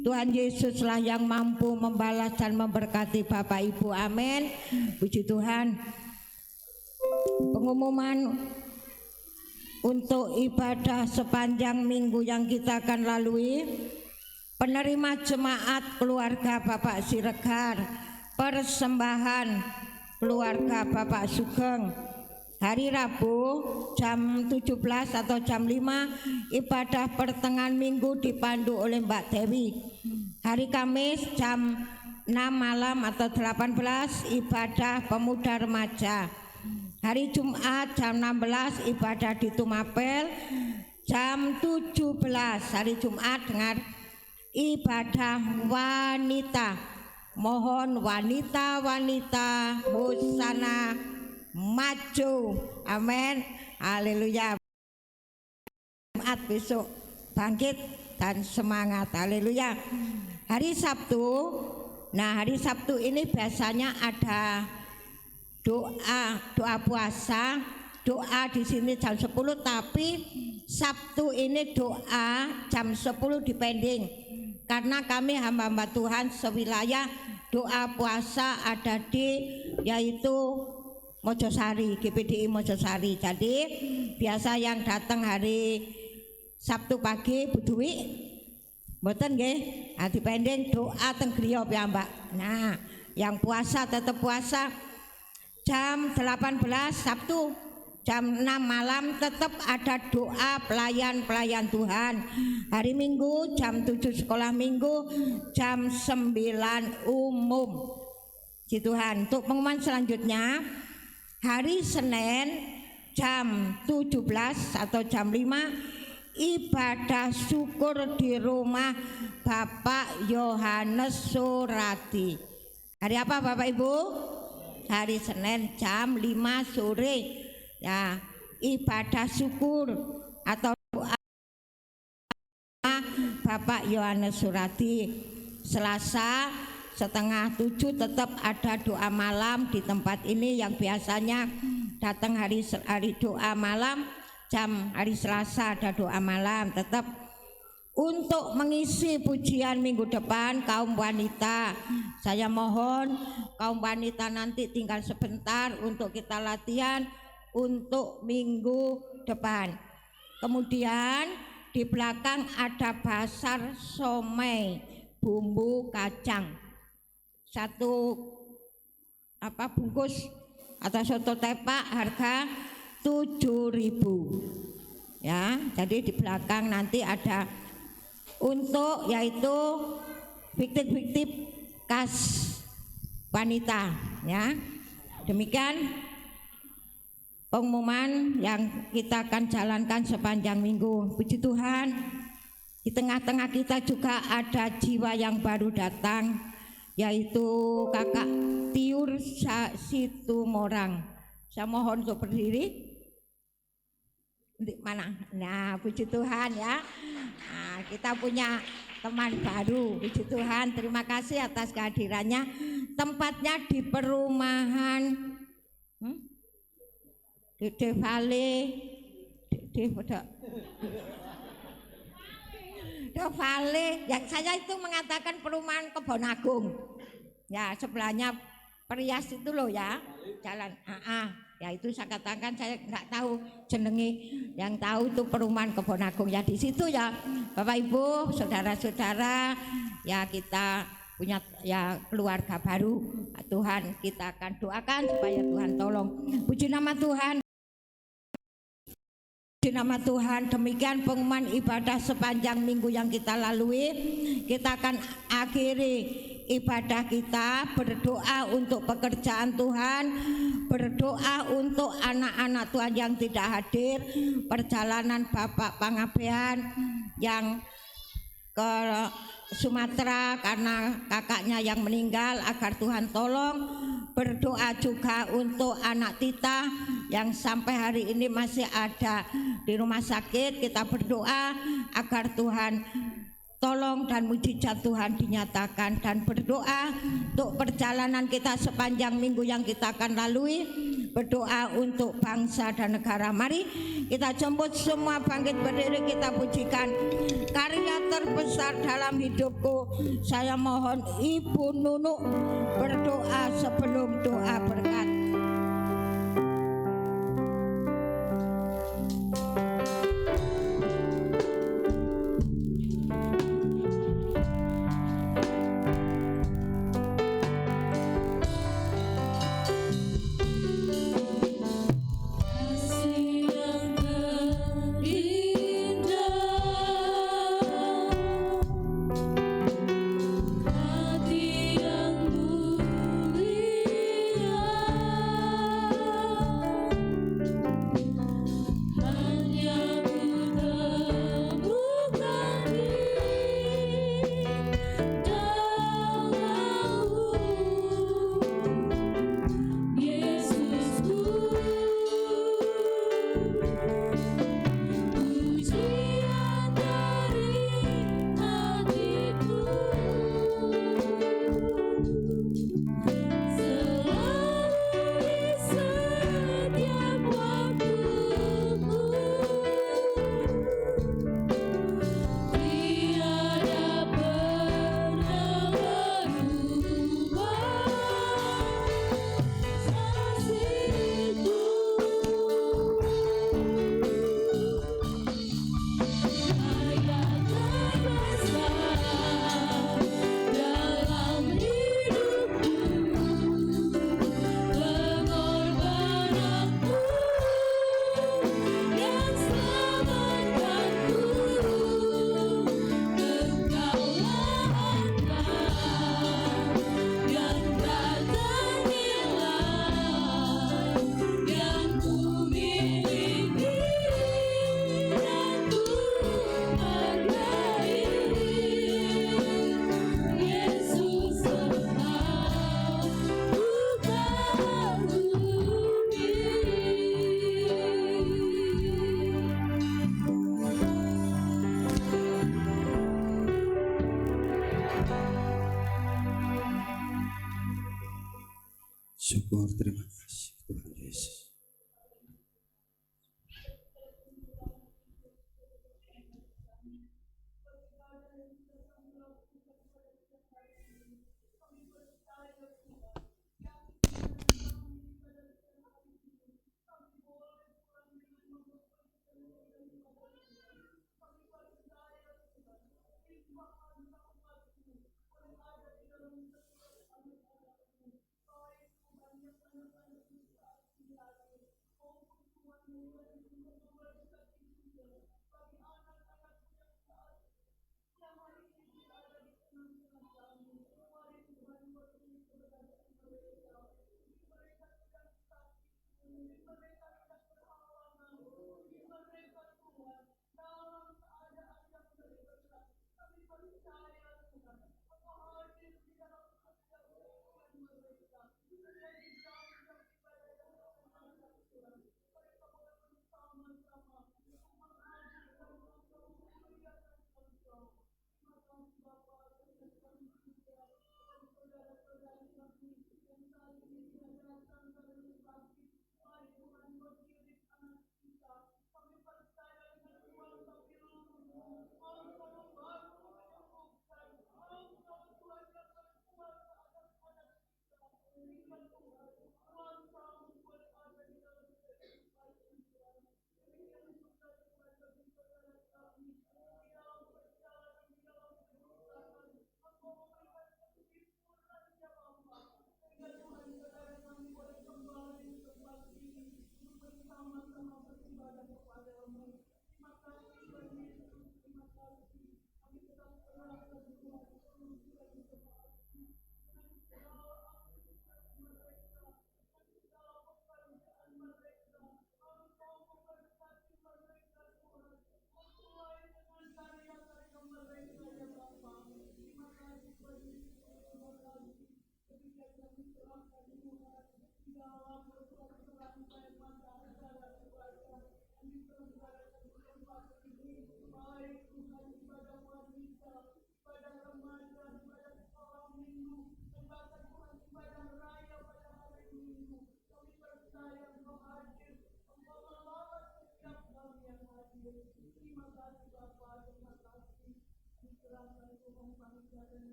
Tuhan Yesuslah yang mampu membalas dan memberkati Bapak Ibu. Amin. Puji Tuhan. Pengumuman untuk ibadah sepanjang minggu yang kita akan lalui. Penerima jemaat keluarga Bapak Siregar, persembahan keluarga Bapak Sugeng. Hari Rabu jam 17 atau jam 5 ibadah pertengahan minggu dipandu oleh Mbak Dewi. Hari Kamis jam 6 malam atau 18 ibadah pemuda remaja. Hari Jumat jam 16 ibadah di Tumapel. Jam 17 hari Jumat dengar ibadah wanita. Mohon wanita-wanita hosana maju. Amin. Haleluya. Jumat besok bangkit dan semangat. Haleluya. Hari Sabtu. Nah, hari Sabtu ini biasanya ada doa puasa. Doa di sini jam 10, tapi Sabtu ini doa jam 10 dipending. Karena kami hamba-hamba Tuhan sewilayah doa puasa ada di yaitu Mojosari, GPDI Mojosari. Jadi biasa yang datang hari Sabtu pagi Budui mboten nggih, dipending doa teng griya ya Mbak. Nah, yang puasa tetap puasa jam 18 Sabtu jam 6 malam tetap ada doa pelayan Tuhan. Hari Minggu jam 7 sekolah minggu, jam 9 umum. Puji Tuhan. Untuk pengumuman selanjutnya hari Senin jam 17 atau jam 5 ibadah syukur di rumah Bapak Yohanes Surati. Hari apa Bapak Ibu? Hari Senin jam 5 sore ya, ibadah syukur atau doa Bapak Yohanes Surati. Selasa setengah 7 tetap ada doa malam di tempat ini yang biasanya datang hari doa malam. Jam hari Selasa ada doa malam tetap. Untuk mengisi pujian minggu depan kaum wanita, saya mohon kaum wanita nanti tinggal sebentar untuk kita latihan untuk minggu depan. Kemudian di belakang ada basar somai bumbu kacang, satu bungkus atau soto tepak harga 7.000 ya. Jadi di belakang nanti ada untuk yaitu fiktif khas wanita ya. Demikian pengumuman yang kita akan jalankan sepanjang minggu. Puji Tuhan, di tengah-tengah kita juga ada jiwa yang baru datang, yaitu Kakak Tiur Situmorang. Saya mohon untuk berdiri. Di mana? Nah, puji Tuhan ya. Nah, kita punya teman baru. Puji Tuhan, terima kasih atas kehadirannya. Tempatnya di perumahan Dede Vale, yang saya itu mengatakan perumahan Kebon Agung. Ya, sebelahnya Perias itu loh ya, jalan. Ya itu saya katakan saya nggak tahu jenenge, yang tahu itu perumahan Kebon Agung ya di situ ya. Bapak Ibu, saudara-saudara, ya kita punya ya keluarga baru. Tuhan kita akan doakan supaya Tuhan tolong. Puji nama Tuhan. Puji nama Tuhan. Demikian pengumuman ibadah sepanjang minggu yang kita lalui. Kita akan akhiri ibadah kita, berdoa untuk pekerjaan Tuhan, berdoa untuk anak-anak Tuhan yang tidak hadir, perjalanan Bapak Pangabean yang ke Sumatera karena kakaknya yang meninggal, agar Tuhan tolong. Berdoa juga untuk anak Tita yang sampai hari ini masih ada di rumah sakit. Kita berdoa agar Tuhan tolong dan mujizat Tuhan dinyatakan, dan berdoa untuk perjalanan kita sepanjang minggu yang kita akan lalui. berdoa untuk bangsa dan negara. Mari kita jemput semua bangkit berdiri, kita pujikan karya terbesar dalam hidupku. Saya mohon Ibu Nunu berdoa sebelum doa berkat. Syukur, terima kasih Tuhan Yesus.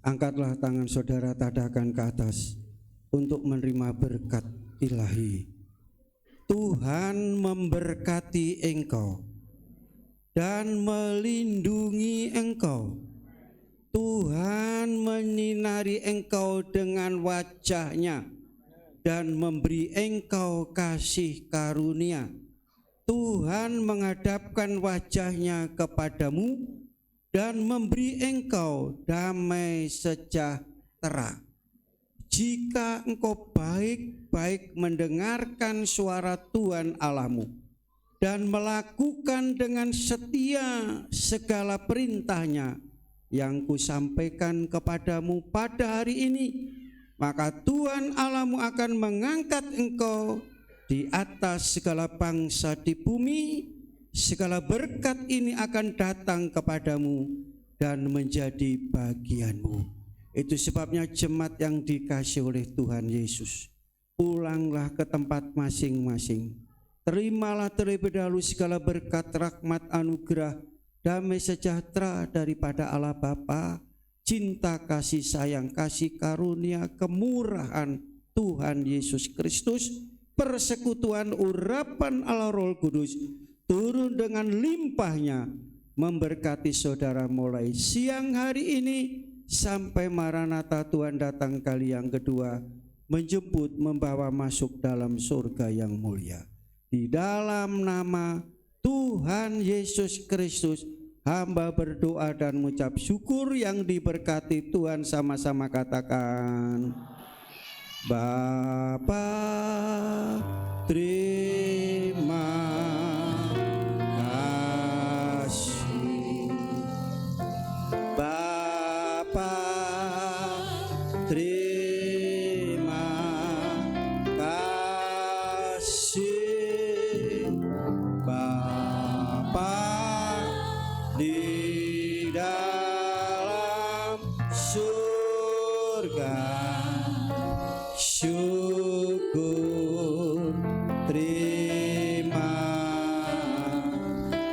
Angkatlah tangan saudara, tadahkan ke atas untuk menerima berkat ilahi. Tuhan memberkati engkau dan melindungi engkau. Tuhan menyinari engkau dengan wajah-Nya dan memberi engkau kasih karunia. Tuhan menghadapkan wajah-Nya kepadamu dan memberi engkau damai sejahtera. Jika engkau baik-baik mendengarkan suara Tuhan Allahmu dan melakukan dengan setia segala perintah-Nya yang kusampaikan kepadamu pada hari ini, maka Tuhan Allahmu akan mengangkat engkau di atas segala bangsa di bumi. Segala berkat ini akan datang kepadamu dan menjadi bagianmu. Itu sebabnya jemaat yang dikasihi oleh Tuhan Yesus, pulanglah ke tempat masing-masing. Terimalah terlebih dahulu segala berkat, rahmat, anugerah, damai sejahtera daripada Allah Bapa, cinta, kasih sayang, kasih karunia, kemurahan Tuhan Yesus Kristus, persekutuan urapan Allah Roh Kudus turun dengan limpahnya memberkati saudara mulai siang hari ini sampai Maranatha Tuhan datang kali yang kedua, menjemput, membawa masuk dalam surga yang mulia. Di dalam nama Tuhan Yesus Kristus hamba berdoa dan mengucap syukur, yang diberkati Tuhan sama-sama katakan, Bapa terima kasih, Bapa terima kasih, Bapa di dalam surga, syukur terima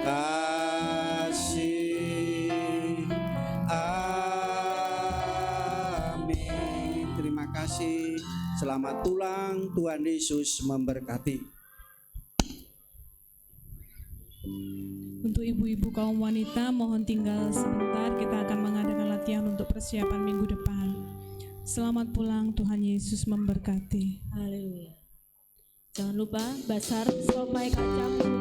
kasih, amin. Terima kasih, selamat pulang, Tuhan Yesus memberkati. Untuk ibu-ibu kaum wanita, mohon tinggal sebentar, kita akan mengadakan latihan untuk persiapan minggu depan. Selamat pulang, Tuhan Yesus memberkati. Haleluya. Jangan lupa Basar, Slopai Kacang